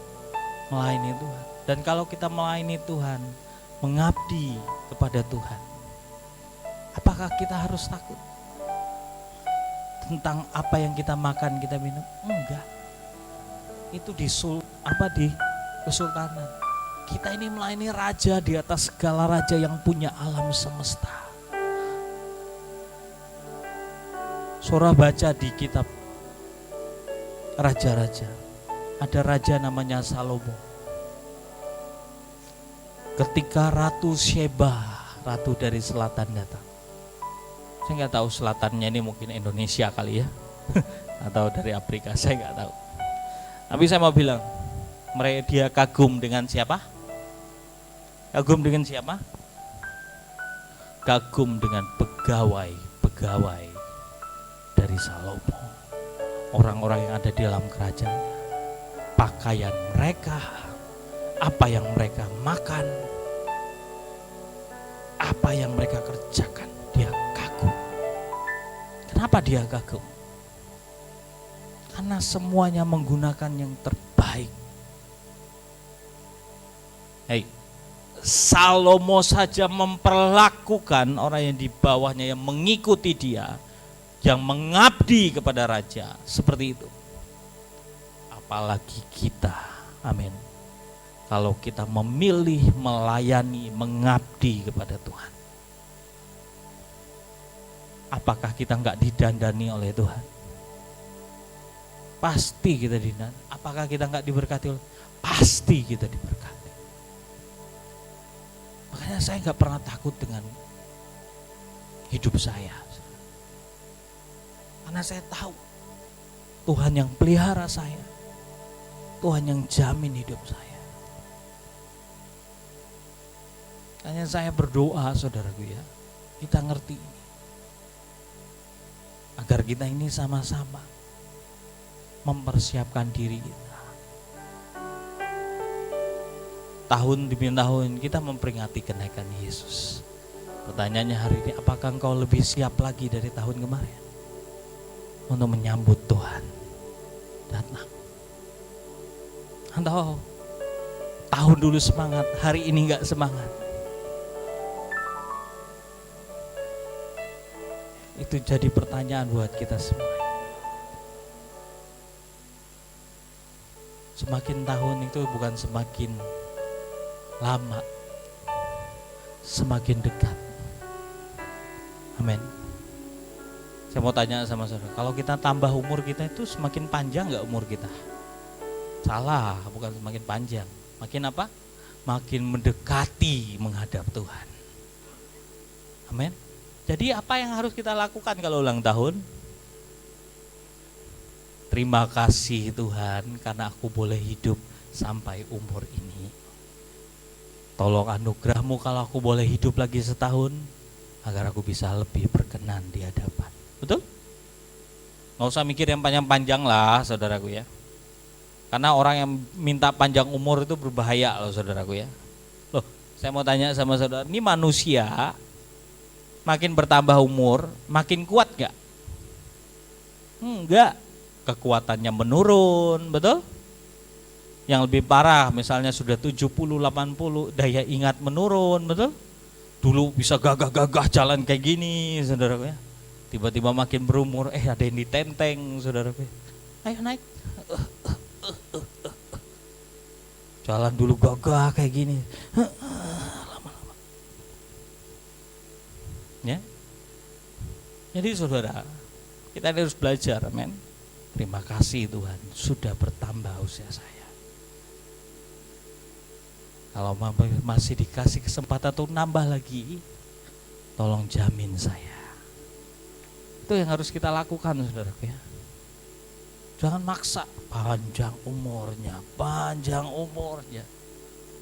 melayani Tuhan. Dan kalau kita melayani Tuhan, mengabdi kepada Tuhan, apakah kita harus takut tentang apa yang kita makan, kita minum? Enggak. Itu di kesultanan. Kita ini melayani raja di atas segala raja yang punya alam semesta. Saudara baca di kitab raja-raja, ada raja namanya Salomo. Ketika Ratu Sheba, ratu dari selatan datang. Saya nggak tahu selatannya ini mungkin Indonesia kali ya, atau dari Afrika, saya nggak tahu. Tapi saya mau bilang, dia kagum dengan siapa? Kagum dengan siapa? Kagum dengan pegawai dari Salomo, orang-orang yang ada di dalam kerajaan, pakaian mereka, apa yang mereka makan, apa yang mereka kerjakan, dia kagum. Kenapa dia kagum? Karena semuanya menggunakan yang terbaik. Salomo saja memperlakukan orang yang di bawahnya, yang mengikuti dia, yang mengabdi kepada raja seperti itu. Apalagi kita, amin. Kalau kita memilih melayani, mengabdi kepada Tuhan. Apakah kita enggak didandani oleh Tuhan? Pasti kita didandani. Apakah kita enggak diberkati oleh? Pasti kita diberkati. Makanya saya enggak pernah takut dengan hidup saya. Karena saya tahu Tuhan yang pelihara saya. Tuhan yang jamin hidup saya. Makanya saya berdoa, saudaraku ya, kita ngerti ini. Agar kita ini sama-sama mempersiapkan diri kita. Tahun demi tahun kita memperingati kenaikan Yesus. Pertanyaannya hari ini, apakah engkau lebih siap lagi dari tahun kemarin untuk menyambut Tuhan datang? Atau tahun dulu semangat, hari ini enggak semangat? Itu jadi pertanyaan buat kita semua. Semakin tahun itu bukan semakin lama, semakin dekat. Amin. Saya mau tanya sama saudara, kalau kita tambah umur kita itu semakin panjang nggak umur kita? Salah, bukan semakin panjang. Makin apa? Makin mendekati menghadap Tuhan. Amin. Jadi apa yang harus kita lakukan kalau ulang tahun? Terima kasih Tuhan karena aku boleh hidup sampai umur ini. Tolong anugerahmu kalau aku boleh hidup lagi setahun, agar aku bisa lebih berkenan di hadapan. Betul? Nggak usah mikir yang panjang-panjang lah saudaraku ya. Karena orang yang minta panjang umur itu berbahaya loh saudaraku ya. Loh, saya mau tanya sama saudara, ini manusia makin bertambah umur, makin kuat gak? Enggak, kekuatannya menurun, betul? Yang lebih parah misalnya sudah 70-80, daya ingat menurun, betul? Dulu bisa gagah-gagah jalan kayak gini, saudaraku ya. Tiba-tiba makin berumur, ada yang ditenteng, saudaraku ya. Ayo naik. Jalan dulu gagah kayak gini. Ya. Jadi saudara, kita harus belajar, amin. Terima kasih Tuhan sudah bertambah usia saya. Kalau masih dikasih kesempatan untuk nambah lagi, tolong jamin saya. Itu yang harus kita lakukan saudara ya. Jangan maksa, panjang umurnya.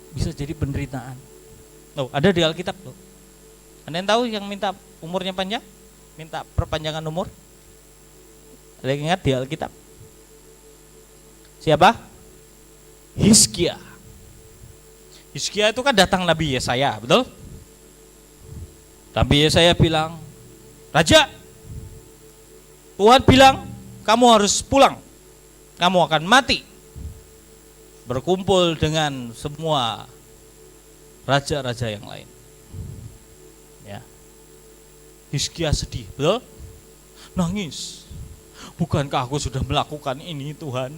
Bisa jadi penderitaan. Loh, ada di Alkitab loh. Anda yang tahu yang minta umurnya panjang? Minta perpanjangan umur? Ada yang ingat di Alkitab? Siapa? Hizkia. Hizkia itu kan datang Nabi Yesaya, betul? Nabi Yesaya bilang, Raja, Tuhan bilang kamu harus pulang, kamu akan mati. Berkumpul dengan semua raja-raja yang lain. Hizkia sedih, betul? Nangis. Bukankah aku sudah melakukan ini Tuhan?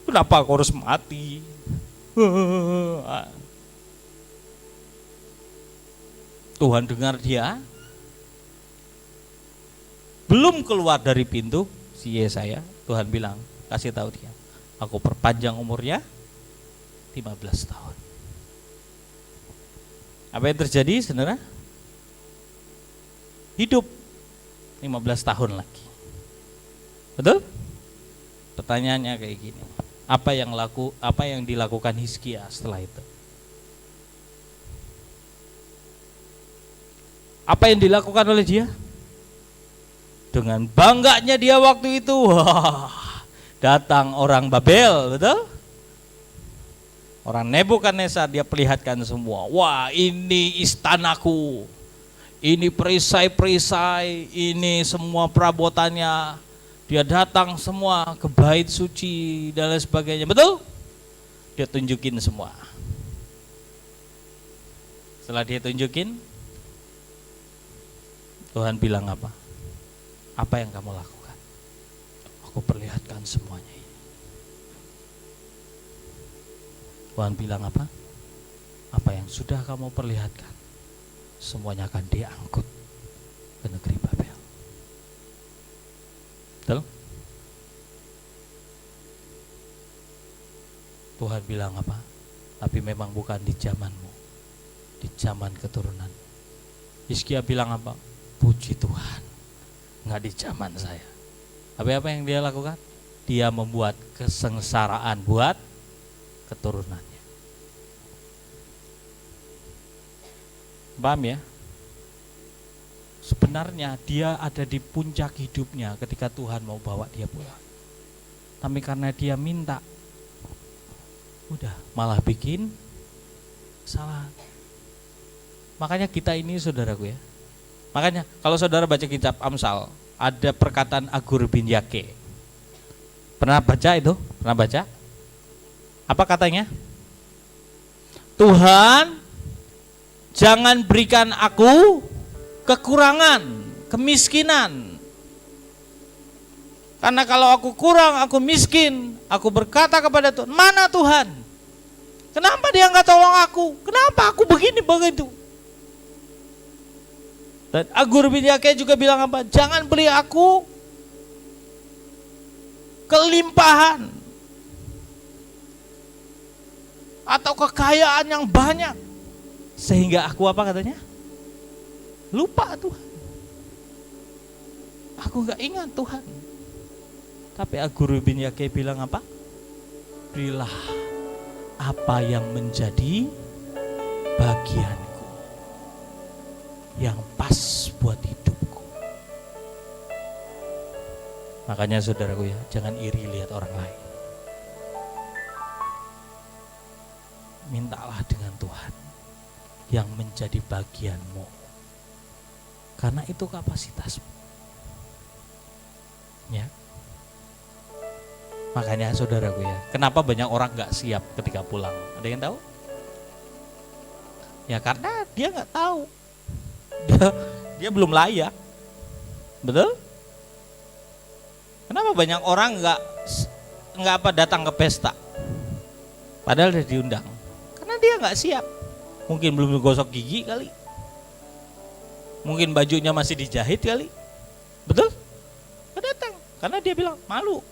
Kenapa aku harus mati? Tuhan dengar dia. Belum keluar dari pintu si Yesaya, Tuhan bilang, kasih tahu dia, aku perpanjang umurnya 15 tahun. Apa yang terjadi saudara? Hidup 15 tahun lagi. Betul? Pertanyaannya kayak gini. Apa yang dilakukan Hizkia setelah itu? Apa yang dilakukan oleh dia? Dengan bangganya dia waktu itu, datang orang Babel, betul? Orang Nebukadnezar, dia perlihatkan semua. Wah, ini istanaku. Ini perisai-perisai, ini semua perabotannya. Dia datang semua ke bait suci dan lain sebagainya, betul? Dia tunjukin semua. Setelah dia tunjukin, Tuhan bilang apa? Apa yang kamu lakukan? Aku perlihatkan semuanya ini. Tuhan bilang apa? Apa yang sudah kamu perlihatkan, semuanya akan diangkut ke negeri Babel. Betul? Tuhan bilang apa? Tapi memang bukan di zamanmu, di zaman keturunan. Hizkia bilang apa? Puji Tuhan, nggak di zaman saya. Tapi apa yang dia lakukan? Dia membuat kesengsaraan buat keturunannya. Paham ya? Sebenarnya dia ada di puncak hidupnya ketika Tuhan mau bawa dia pulang. Tapi karena dia minta, udah malah bikin salah. Makanya kita ini saudaraku ya. Makanya kalau saudara baca kitab Amsal, ada perkataan Agur bin Yake. Pernah baca itu? Pernah baca? Apa katanya? Tuhan, jangan berikan aku kekurangan, kemiskinan. Karena kalau aku kurang, aku miskin, aku berkata kepada Tuhan, mana Tuhan? Kenapa dia nggak tolong aku? Kenapa aku begini begitu? Dan Agur bin Yake juga bilang apa? Jangan beri aku kelimpahan atau kekayaan yang banyak sehingga aku apa katanya? Lupa Tuhan. Aku nggak ingat Tuhan. Tapi Agur bin Yake bilang apa? Berilah apa yang menjadi bagianku, yang pas buat hidupku. Makanya saudaraku ya, jangan iri lihat orang lain. Mintalah dengan Tuhan yang menjadi bagianmu, karena itu kapasitasmu. Ya. Makanya saudaraku ya, kenapa banyak orang gak siap ketika pulang? Ada yang tahu? Ya karena dia gak tahu. Dia belum layak. Betul? Kenapa banyak orang nggak datang ke pesta? Padahal udah diundang. Karena dia nggak siap. Mungkin belum gosok gigi kali. Mungkin bajunya masih dijahit kali. Betul? Nggak datang. Karena dia bilang malu.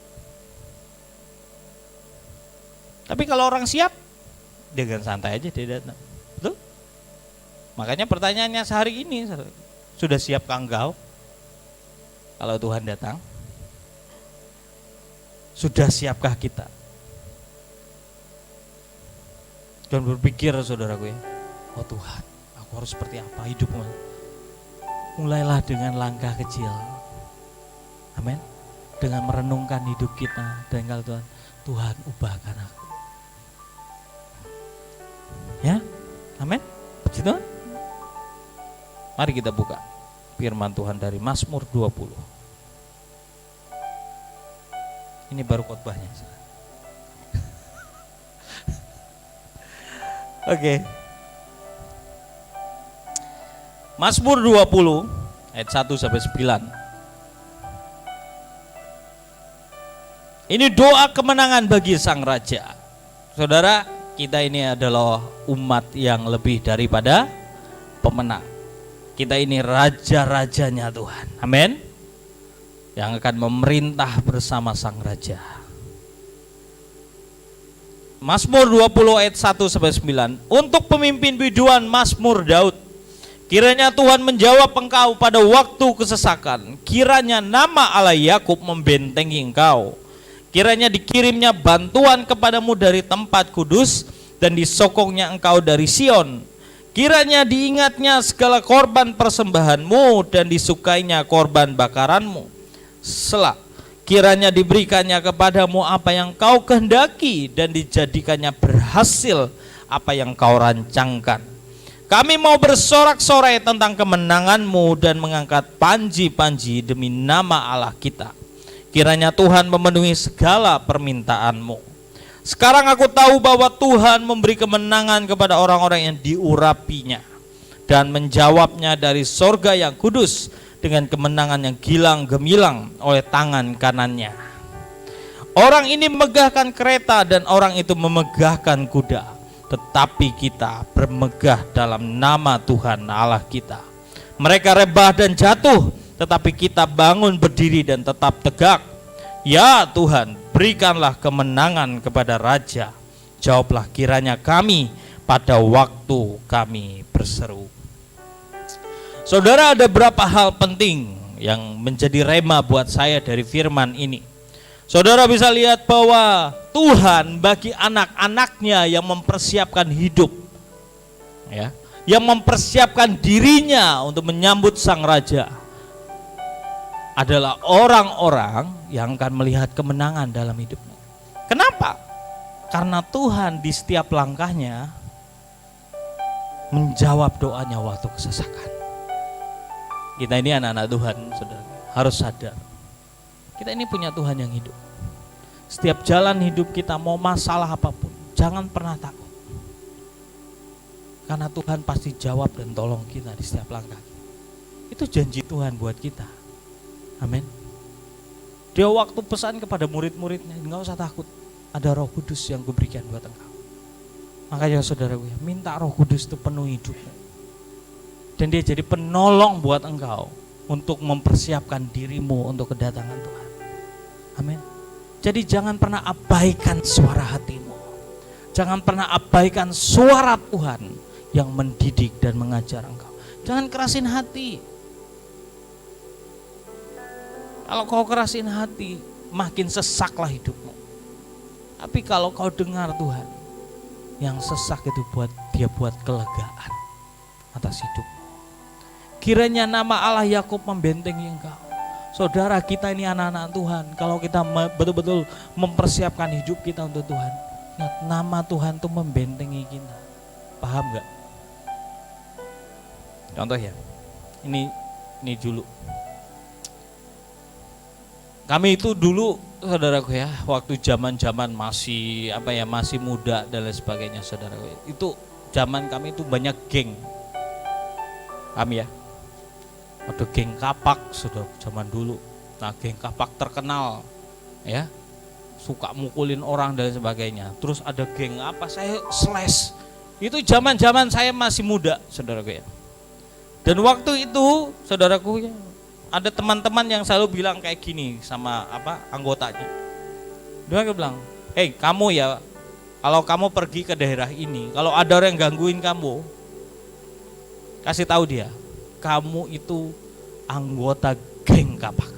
Tapi kalau orang siap, dengan santai aja dia datang. Betul? Makanya pertanyaannya sehari ini, sudah siapkah engkau kalau Tuhan datang? Sudah siapkah kita? Dan berpikir saudaraku ya, oh Tuhan, aku harus seperti apa hidupmu? Mulailah dengan langkah kecil. Amin. Dengan merenungkan hidup kita dan kalau Tuhan, Tuhan ubahkan aku. Ya, amin. Puji Tuhan. Mari kita buka firman Tuhan dari Mazmur 20. Ini baru khotbahnya. Oke. Mazmur 20 ayat 1 sampai 9. Ini doa kemenangan bagi sang raja. Saudara, kita ini adalah umat yang lebih daripada pemenang. Kita ini raja-rajanya Tuhan. Amin. Yang akan memerintah bersama sang raja. Mazmur 20 ayat 1 sampai 9. Untuk pemimpin biduan Mazmur Daud. Kiranya Tuhan menjawab engkau pada waktu kesesakan. Kiranya nama Allah Yakub membentengi engkau. Kiranya dikirimnya bantuan kepadamu dari tempat kudus dan disokongnya engkau dari Sion. Kiranya diingatnya segala korban persembahanmu dan disukainya korban bakaranmu. Selah, kiranya diberikannya kepadamu apa yang kau kehendaki dan dijadikannya berhasil apa yang kau rancangkan. Kami mau bersorak-sorai tentang kemenanganmu dan mengangkat panji-panji demi nama Allah kita. Kiranya Tuhan memenuhi segala permintaanmu. Sekarang aku tahu bahwa Tuhan memberi kemenangan kepada orang-orang yang diurapinya. dan menjawabnya dari sorga yang kudus dengan kemenangan yang gilang gemilang oleh tangan kanannya. Orang ini memegahkan kereta dan orang itu memegahkan kuda, tetapi kita bermegah dalam nama Tuhan Allah kita. Mereka rebah dan jatuh, tetapi kita bangun berdiri dan tetap tegak. Ya Tuhan, berikanlah kemenangan kepada Raja. Jawablah kiranya kami pada waktu kami berseru. Saudara, ada berapa hal penting yang menjadi rema buat saya dari firman ini. Saudara bisa lihat bahwa Tuhan bagi anak-anaknya yang mempersiapkan hidup, ya, yang mempersiapkan dirinya untuk menyambut sang Raja, adalah orang-orang yang akan melihat kemenangan dalam hidupnya. Kenapa? Karena Tuhan di setiap langkahnya menjawab doanya waktu kesesakan. Kita ini anak-anak Tuhan, saudara, harus sadar. Kita ini punya Tuhan yang hidup. Setiap jalan hidup kita, mau masalah apapun, jangan pernah takut. Karena Tuhan pasti jawab dan tolong kita di setiap langkah. Itu janji Tuhan buat kita. Amin. Dia waktu pesan kepada murid-muridnya, enggak usah takut, ada Roh Kudus yang kuberikan buat engkau. Makanya saudaraku, minta Roh Kudus itu penuhi hidupmu. Dan dia jadi penolong buat engkau untuk mempersiapkan dirimu untuk kedatangan Tuhan. Amin. Jadi jangan pernah abaikan suara hatimu. Jangan pernah abaikan suara Tuhan yang mendidik dan mengajar engkau. Jangan kerasin hati. Kalau kau kerasin hati, makin sesaklah hidupmu. Tapi kalau kau dengar Tuhan, yang sesak itu buat kelegaan atas hidupmu. Kiranya nama Allah Yakub membentengi engkau. Saudara, kita ini anak-anak Tuhan. Kalau kita betul-betul mempersiapkan hidup kita untuk Tuhan, ingat, nama Tuhan itu membentengi kita. Paham gak? Contoh ya, ini dulu. Kami itu dulu, saudaraku ya, waktu zaman masih masih muda dan lain sebagainya, saudaraku. Itu zaman kami itu banyak geng. Kami ya. Ada geng kapak, saudara, zaman dulu. Nah, geng kapak terkenal, ya, suka mukulin orang dan sebagainya. Terus ada geng saya slash. Itu zaman saya masih muda, saudaraku ya. Dan waktu itu, saudaraku ya, ada teman-teman yang selalu bilang kayak gini sama anggotanya. Dia bilang, "Hei, kamu ya, kalau kamu pergi ke daerah ini, kalau ada orang yang gangguin kamu, kasih tahu dia, kamu itu anggota geng kapak."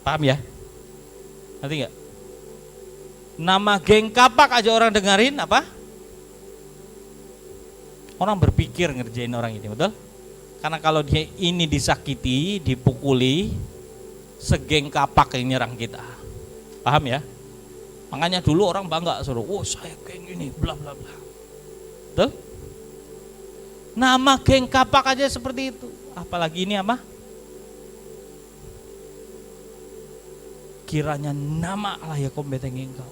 Paham ya? Ngerti nggak? Nama geng kapak aja orang dengerin apa? Orang berpikir ngerjain orang ini, betul? Karena kalau dia ini disakiti, dipukuli, segeng kapak yang nyerang kita. Paham ya? Makanya dulu orang bangga, suruh, "Oh, saya geng ini, bla bla bla." Betul? Nama geng kapak aja seperti itu. Apalagi ini apa? Kiranya nama Allah Yakub membentengi engkau.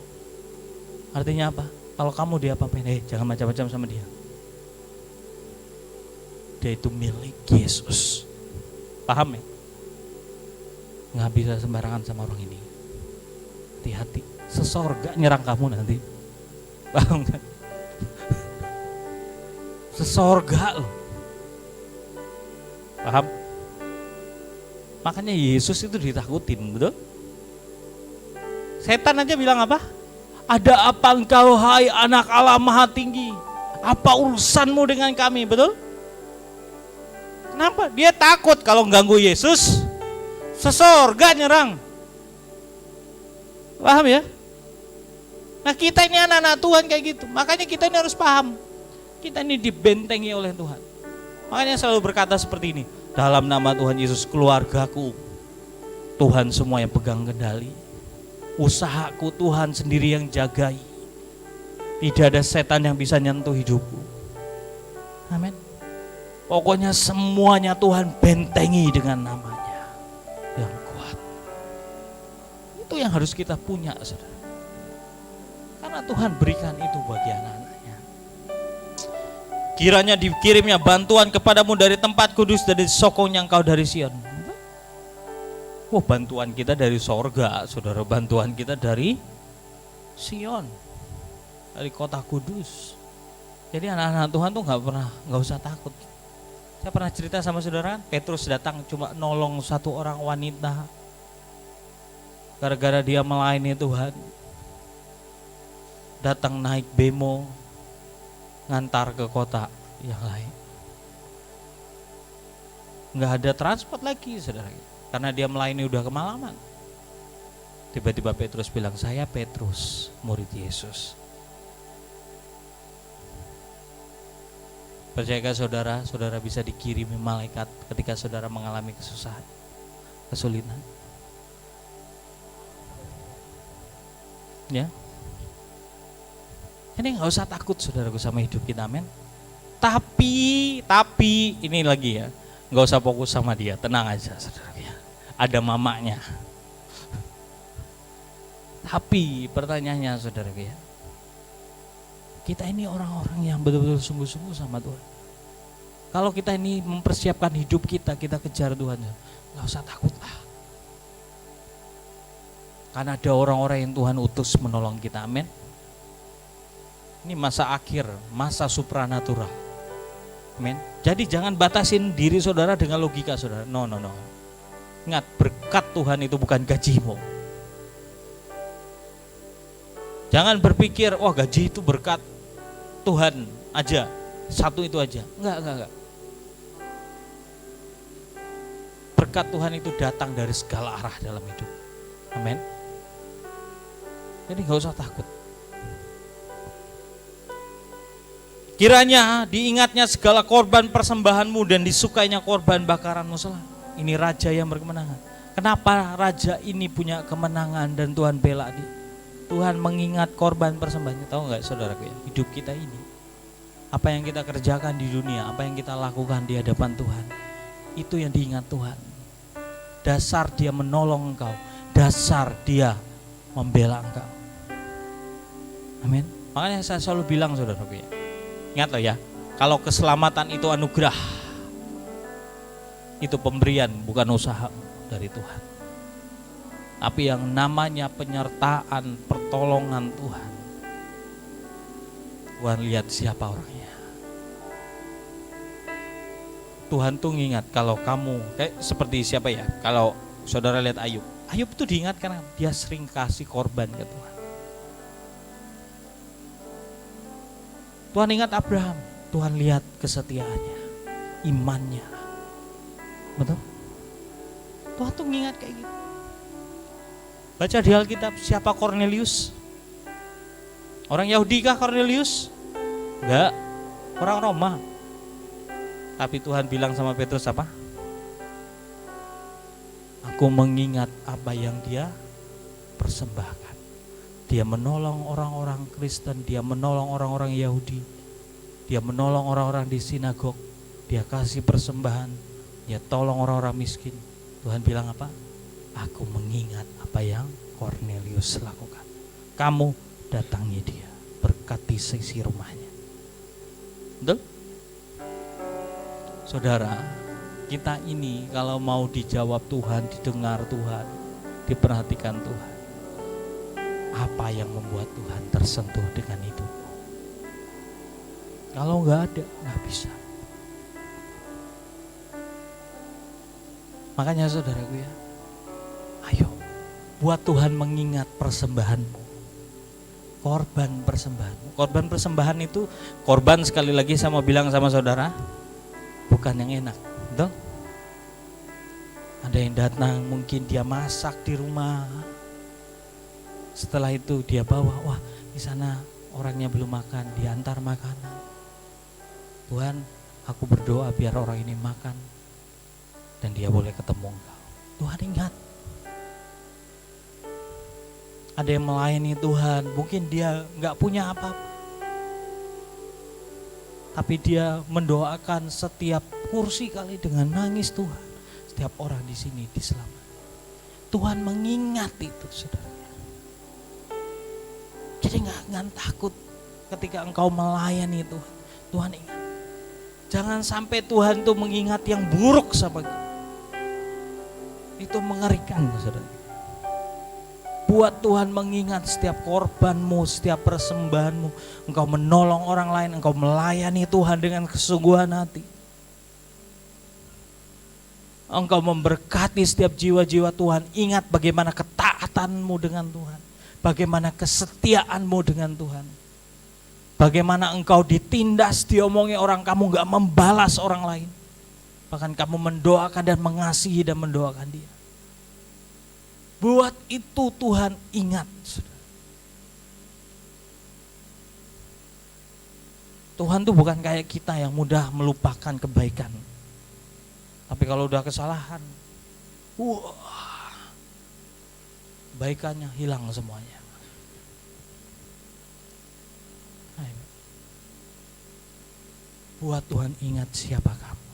Artinya apa? Kalau kamu diapa-apain, jangan macam-macam sama dia. Dia itu milik Yesus. Paham ya? Nggak bisa sembarangan sama orang ini. Hati-hati, sesorga nyerang kamu nanti. Paham kan? Sesorga loh. Paham? Makanya Yesus itu ditakutin, betul? Setan aja bilang apa? "Ada apa engkau, hai anak Allah Maha Tinggi? Apa urusanmu dengan kami?" Betul? Kenapa? Dia takut kalau ganggu Yesus, sesorga nyerang. Paham ya? Nah, kita ini anak-anak Tuhan kayak gitu. Makanya kita ini harus paham. Kita ini dibentengi oleh Tuhan. Makanya selalu berkata seperti ini, dalam nama Tuhan Yesus, keluargaku Tuhan semua yang pegang kendali. Usahaku Tuhan sendiri yang jagai. Tidak ada setan yang bisa nyentuh hidupku. Amin. Pokoknya semuanya Tuhan bentengi dengan namanya yang kuat. Itu yang harus kita punya, saudara. Karena Tuhan berikan itu bagi anak-anaknya. Kiranya dikirimnya bantuan kepadamu dari tempat kudus, dari sokongnya engkau dari Sion. Bantuan kita dari sorga, saudara. Bantuan kita dari Sion, dari kota kudus. Jadi anak-anak Tuhan tuh nggak usah takut. Saya pernah cerita sama saudara, Petrus datang cuma nolong satu orang wanita. Gara-gara dia melayani Tuhan, datang naik bemo, ngantar ke kota yang lain. Nggak ada transport lagi, saudara. Karena dia melayani udah kemalaman. Tiba-tiba Petrus bilang, saya Petrus, murid Yesus. Percayakah saudara, saudara bisa dikirimi malaikat ketika saudara mengalami kesusahan, kesulitan? Ya, ini nggak usah takut saudaraku sama hidup kita, men. Tapi ini lagi ya, nggak usah fokus sama dia, tenang aja saudara ya. Ada mamanya. Tapi pertanyaannya saudara ya, kita ini orang-orang yang betul-betul sungguh-sungguh sama Tuhan. Kalau kita ini mempersiapkan hidup kita kejar Tuhan, nggak usah takut lah. Karena ada orang-orang yang Tuhan utus menolong kita, amin. Ini masa akhir, masa supranatural, amin. Jadi jangan batasin diri saudara dengan logika saudara, no. Ingat, berkat Tuhan itu bukan gajimu. Jangan berpikir, wah gaji itu berkat Tuhan aja, satu itu aja. Enggak. Berkat Tuhan itu datang dari segala arah dalam hidup. Amin. Jadi gak usah takut. Kiranya diingatnya segala korban persembahanmu dan disukainya korban bakaranmu selalu. Ini raja yang berkemenangan. Kenapa raja ini punya kemenangan dan Tuhan bela dia? Tuhan mengingat korban persembahannya. Tahu nggak saudaraku ya, hidup kita ini, apa yang kita kerjakan di dunia, apa yang kita lakukan di hadapan Tuhan, itu yang diingat Tuhan. Dasar dia menolong engkau, dasar dia membela engkau. Amin. Makanya saya selalu bilang saudaraku ya, ingat loh ya, kalau keselamatan itu anugerah, itu pemberian bukan usaha dari Tuhan. Tapi yang namanya penyertaan, pertolongan Tuhan, Tuhan lihat siapa orangnya. Tuhan tuh ngingat kalau kamu, kayak seperti siapa ya, kalau saudara lihat Ayub tuh diingatkan dia sering kasih korban ke Tuhan. Tuhan ingat Abraham, Tuhan lihat kesetiaannya, imannya. Betul? Tuhan tuh ngingat kayak gitu. Baca di Alkitab, siapa Cornelius? Orang Yahudi kah Cornelius? Enggak, orang Roma. Tapi Tuhan bilang sama Petrus apa? Aku mengingat apa yang dia persembahkan. Dia menolong orang-orang Kristen, dia menolong orang-orang Yahudi, dia menolong orang-orang di sinagog, dia kasih persembahan, dia tolong orang-orang miskin. Tuhan bilang apa? Aku mengingat apa yang Cornelius lakukan. Kamu datangi dia, berkati sisi rumahnya. Betul? Saudara, kita ini kalau mau dijawab Tuhan, didengar Tuhan, diperhatikan Tuhan, apa yang membuat Tuhan tersentuh dengan hidupmu? Kalau nggak ada, nggak bisa. Makanya saudaraku ya, ayo buat Tuhan mengingat persembahanmu, korban persembahanmu. Korban persembahan itu, korban sekali lagi saya mau bilang sama saudara, bukan yang enak, betul? Ada yang datang, mungkin dia masak di rumah, setelah itu dia bawa, wah di sana orangnya belum makan, diantar makanan. Tuhan, aku berdoa biar orang ini makan dan dia boleh ketemu Engkau. Tuhan ingat. Ada yang melayani Tuhan, mungkin dia gak punya apa-apa, tapi dia mendoakan setiap kursi kali dengan nangis Tuhan. Setiap orang di sini diselamatkan. Tuhan mengingat itu, saudara. Jadi gak takut ketika engkau melayani Tuhan. Tuhan ingat. Jangan sampai Tuhan tuh mengingat yang buruk sama kita. Itu mengerikan, saudara. Buat Tuhan mengingat setiap korbanmu, setiap persembahanmu. Engkau menolong orang lain, engkau melayani Tuhan dengan kesungguhan hati. Engkau memberkati setiap jiwa-jiwa Tuhan. Ingat bagaimana ketaatanmu dengan Tuhan. Bagaimana kesetiaanmu dengan Tuhan. Bagaimana engkau ditindas, diomongi orang, kamu gak membalas orang lain. Bahkan kamu mendoakan dan mengasihi dan mendoakan dia. Buat itu Tuhan ingat. Tuhan tuh bukan kayak kita yang mudah melupakan kebaikan. Tapi kalau udah kesalahan, kebaikannya hilang semuanya. Buat Tuhan ingat siapa kamu.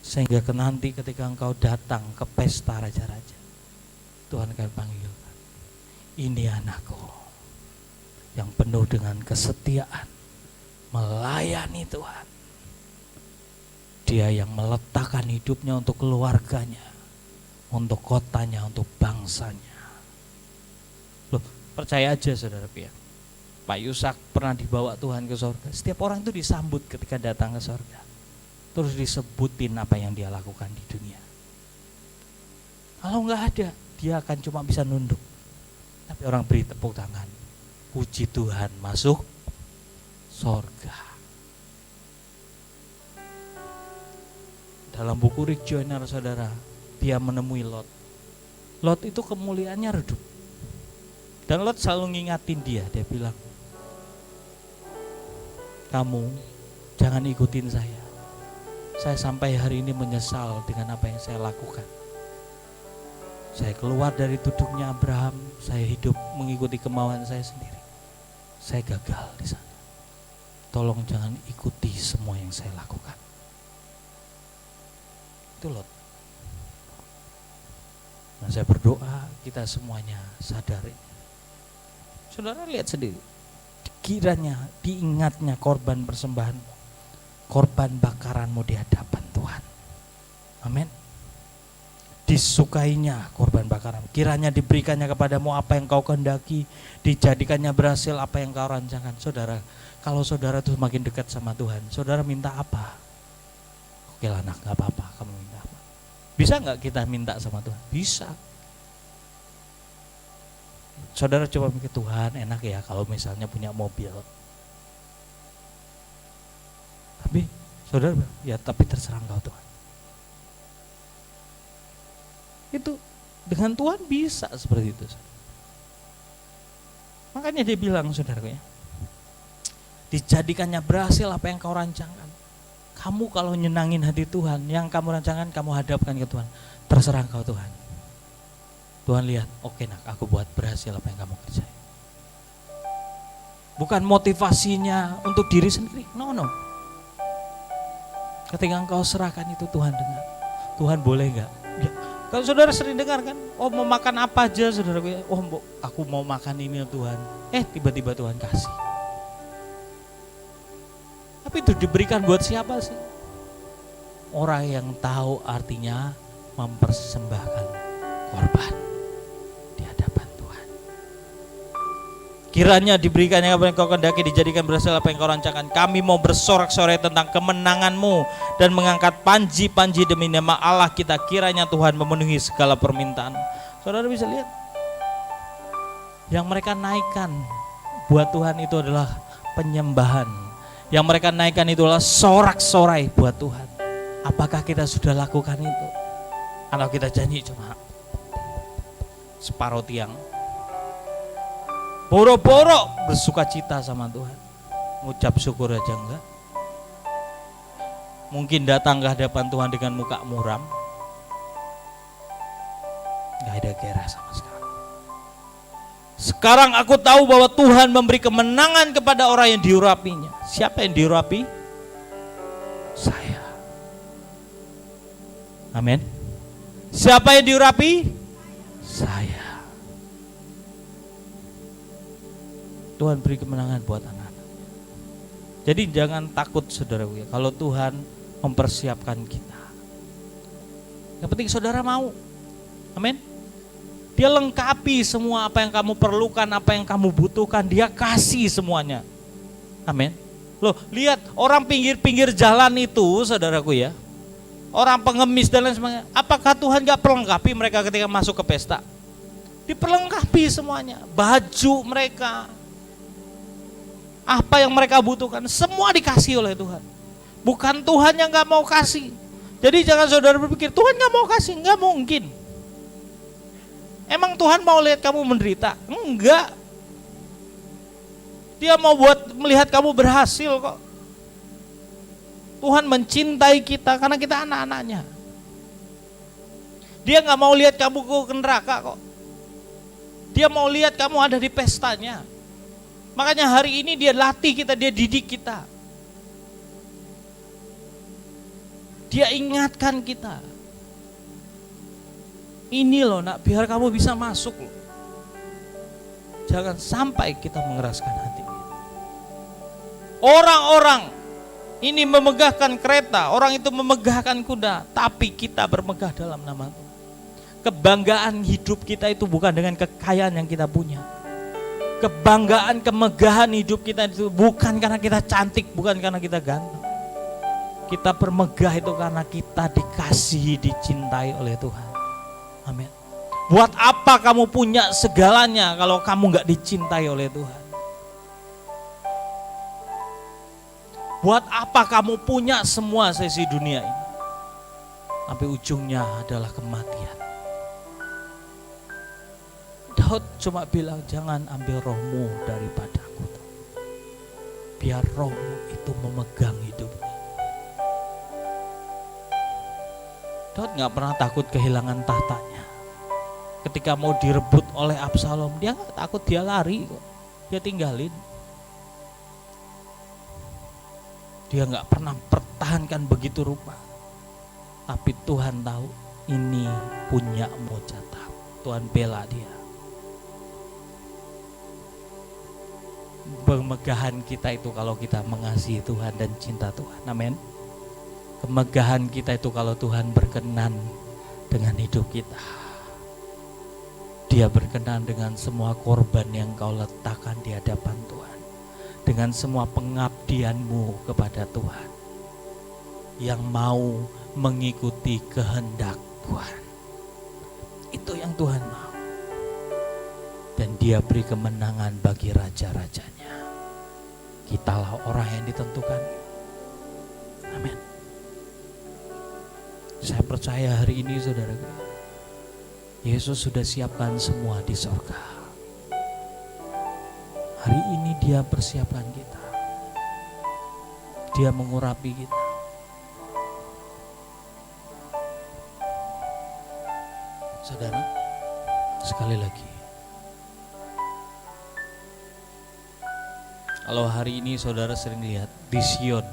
Sehingga nanti ketika engkau datang ke pesta raja-raja, Tuhan akan panggilkan, ini anakku yang penuh dengan kesetiaan, melayani Tuhan. Dia yang meletakkan hidupnya untuk keluarganya, untuk kotanya, untuk bangsanya. Loh, percaya aja saudara Pia. Pak Yusak pernah dibawa Tuhan ke sorga. Setiap orang itu disambut ketika datang ke sorga. Terus disebutin apa yang dia lakukan di dunia. Kalau enggak ada, dia akan cuma bisa nunduk. Tapi orang beri tepuk tangan. Puji Tuhan, masuk sorga. Dalam buku Rick Joyner saudara, dia menemui Lot. Lot itu kemuliaannya redup. Dan Lot selalu ngingatin dia bilang, kamu jangan ikutin saya. Saya sampai hari ini menyesal dengan apa yang saya lakukan. Saya keluar dari duduknya Abraham, saya hidup mengikuti kemauan saya sendiri. Saya gagal di sana. Tolong jangan ikuti semua yang saya lakukan. Itu Lot. Nah, saya berdoa kita semuanya sadari. Saudara lihat sendiri. Kiranya diingatnya korban persembahanmu, korban bakaranmu di hadapan Tuhan. Amin. Disukainya korban bakaran. Kiranya diberikannya kepadamu apa yang kau kehendaki, dijadikannya berhasil apa yang kau rancangkan. Saudara, kalau saudara tuh makin dekat sama Tuhan, saudara minta apa? Oke lah anak, gak apa-apa kamu minta apa. Bisa gak kita minta sama Tuhan? Bisa. Saudara coba mikir, Tuhan enak ya kalau misalnya punya mobil. Tapi saudara ya tapi terserah engkau Tuhan. Itu dengan Tuhan bisa seperti itu. Makanya dia bilang saudaraku ya, dijadikannya berhasil apa yang kau rancangkan. Kamu kalau nyenangin hati Tuhan, yang kamu rancangkan kamu hadapkan ke Tuhan. Terserah engkau Tuhan. Tuhan lihat, oke nak, aku buat berhasil apa yang kamu kerjain. Bukan motivasinya untuk diri sendiri, no. Ketika engkau serahkan itu Tuhan dengar. Tuhan boleh gak? Ya. Kalau saudara sering dengar kan, oh mau makan apa aja saudara, oh aku mau makan ini Tuhan. Tiba-tiba Tuhan kasih. Tapi itu diberikan buat siapa sih? Orang yang tahu artinya mempersembahkan korban. Kiranya diberikannya apa yang kau kehendaki, dijadikan berhasil apa yang kau rancangkan. Kami mau bersorak-sorai tentang kemenangan-Mu dan mengangkat panji-panji demi nama Allah kita. Kiranya Tuhan memenuhi segala permintaan. Saudara bisa lihat, yang mereka naikkan buat Tuhan itu adalah penyembahan. Yang mereka naikkan itu adalah sorak-sorai buat Tuhan. Apakah kita sudah lakukan itu? Atau kita janji cuma separuh tiang? Boro-boro bersuka cita sama Tuhan, ngucap syukur aja enggak. Mungkin datang ke hadapan Tuhan dengan muka muram, enggak ada gairah sama sekali. Sekarang aku tahu bahwa Tuhan memberi kemenangan kepada orang yang diurapinya. Siapa yang diurapi? Saya. Amin. Siapa yang diurapi? Saya. Tuhan beri kemenangan buat anak-anak. Jadi jangan takut saudaraku ya, kalau Tuhan mempersiapkan kita. Yang penting saudara mau. Amin. Dia lengkapi semua apa yang kamu perlukan, apa yang kamu butuhkan, dia kasih semuanya. Amin. Loh, lihat orang pinggir-pinggir jalan itu saudaraku ya, orang pengemis dan lain sebagainya, apakah Tuhan gak perlengkapi mereka ketika masuk ke pesta? Diperlengkapi semuanya, baju mereka, apa yang mereka butuhkan, semua dikasih oleh Tuhan. Bukan Tuhan yang gak mau kasih. Jadi jangan saudara berpikir Tuhan gak mau kasih, gak mungkin. Emang Tuhan mau lihat kamu menderita? Enggak. Dia mau melihat kamu berhasil kok. Tuhan mencintai kita karena kita anak-anaknya. Dia gak mau lihat kamu ke neraka kok. Dia mau lihat kamu ada di pestanya. Makanya hari ini dia latih kita, dia didik kita. Dia ingatkan kita. Ini loh nak, biar kamu bisa masuk loh. Jangan sampai kita mengeraskan hati. Orang-orang ini memegahkan kereta, orang itu memegahkan kuda, tapi kita bermegah dalam nama Tuhan. Kebanggaan hidup kita itu bukan dengan kekayaan yang kita punya. Kebanggaan, kemegahan hidup kita itu bukan karena kita cantik, bukan karena kita ganteng. Kita bermegah itu karena kita dikasihi, dicintai oleh Tuhan. Amin. Buat apa kamu punya segalanya kalau kamu gak dicintai oleh Tuhan? Buat apa kamu punya semua sesi dunia ini? Sampai ujungnya adalah kematian. Daud cuma bilang, jangan ambil rohmu daripadaku. Biar rohmu itu memegang hidupku. Daud gak pernah takut kehilangan tahtanya. Ketika mau direbut oleh Absalom, dia gak takut, dia lari kok. Dia tinggalin. Dia gak pernah pertahankan begitu rupa. Tapi Tuhan tahu ini punyamu jatah. Tuhan bela dia. Kemegahan kita itu kalau kita mengasihi Tuhan dan cinta Tuhan. Amin. Kemegahan kita itu kalau Tuhan berkenan dengan hidup kita. Dia berkenan dengan semua korban yang kau letakkan di hadapan Tuhan. Dengan semua pengabdianmu kepada Tuhan. Yang mau mengikuti kehendak Tuhan. Itu yang Tuhan mau. Dan dia beri kemenangan bagi raja-rajanya. Kitalah orang yang ditentukan. Amin. Saya percaya hari ini saudara, Yesus sudah siapkan semua di sorga. Hari ini dia persiapkan kita. Dia mengurapi kita. Saudara, sekali lagi. Kalau hari ini saudara sering lihat di Sion,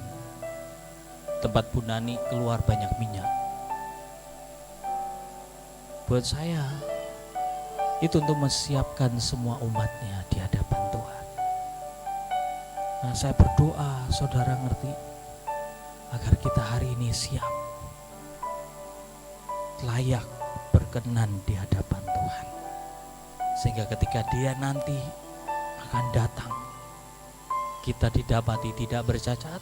tempat Bunani keluar banyak minyak. Buat saya, itu untuk mempersiapkan semua umatnya di hadapan Tuhan. Nah, saya berdoa saudara ngerti, agar kita hari ini siap, layak berkenan di hadapan Tuhan. Sehingga ketika dia nanti akan datang, kita didapati tidak bercacat,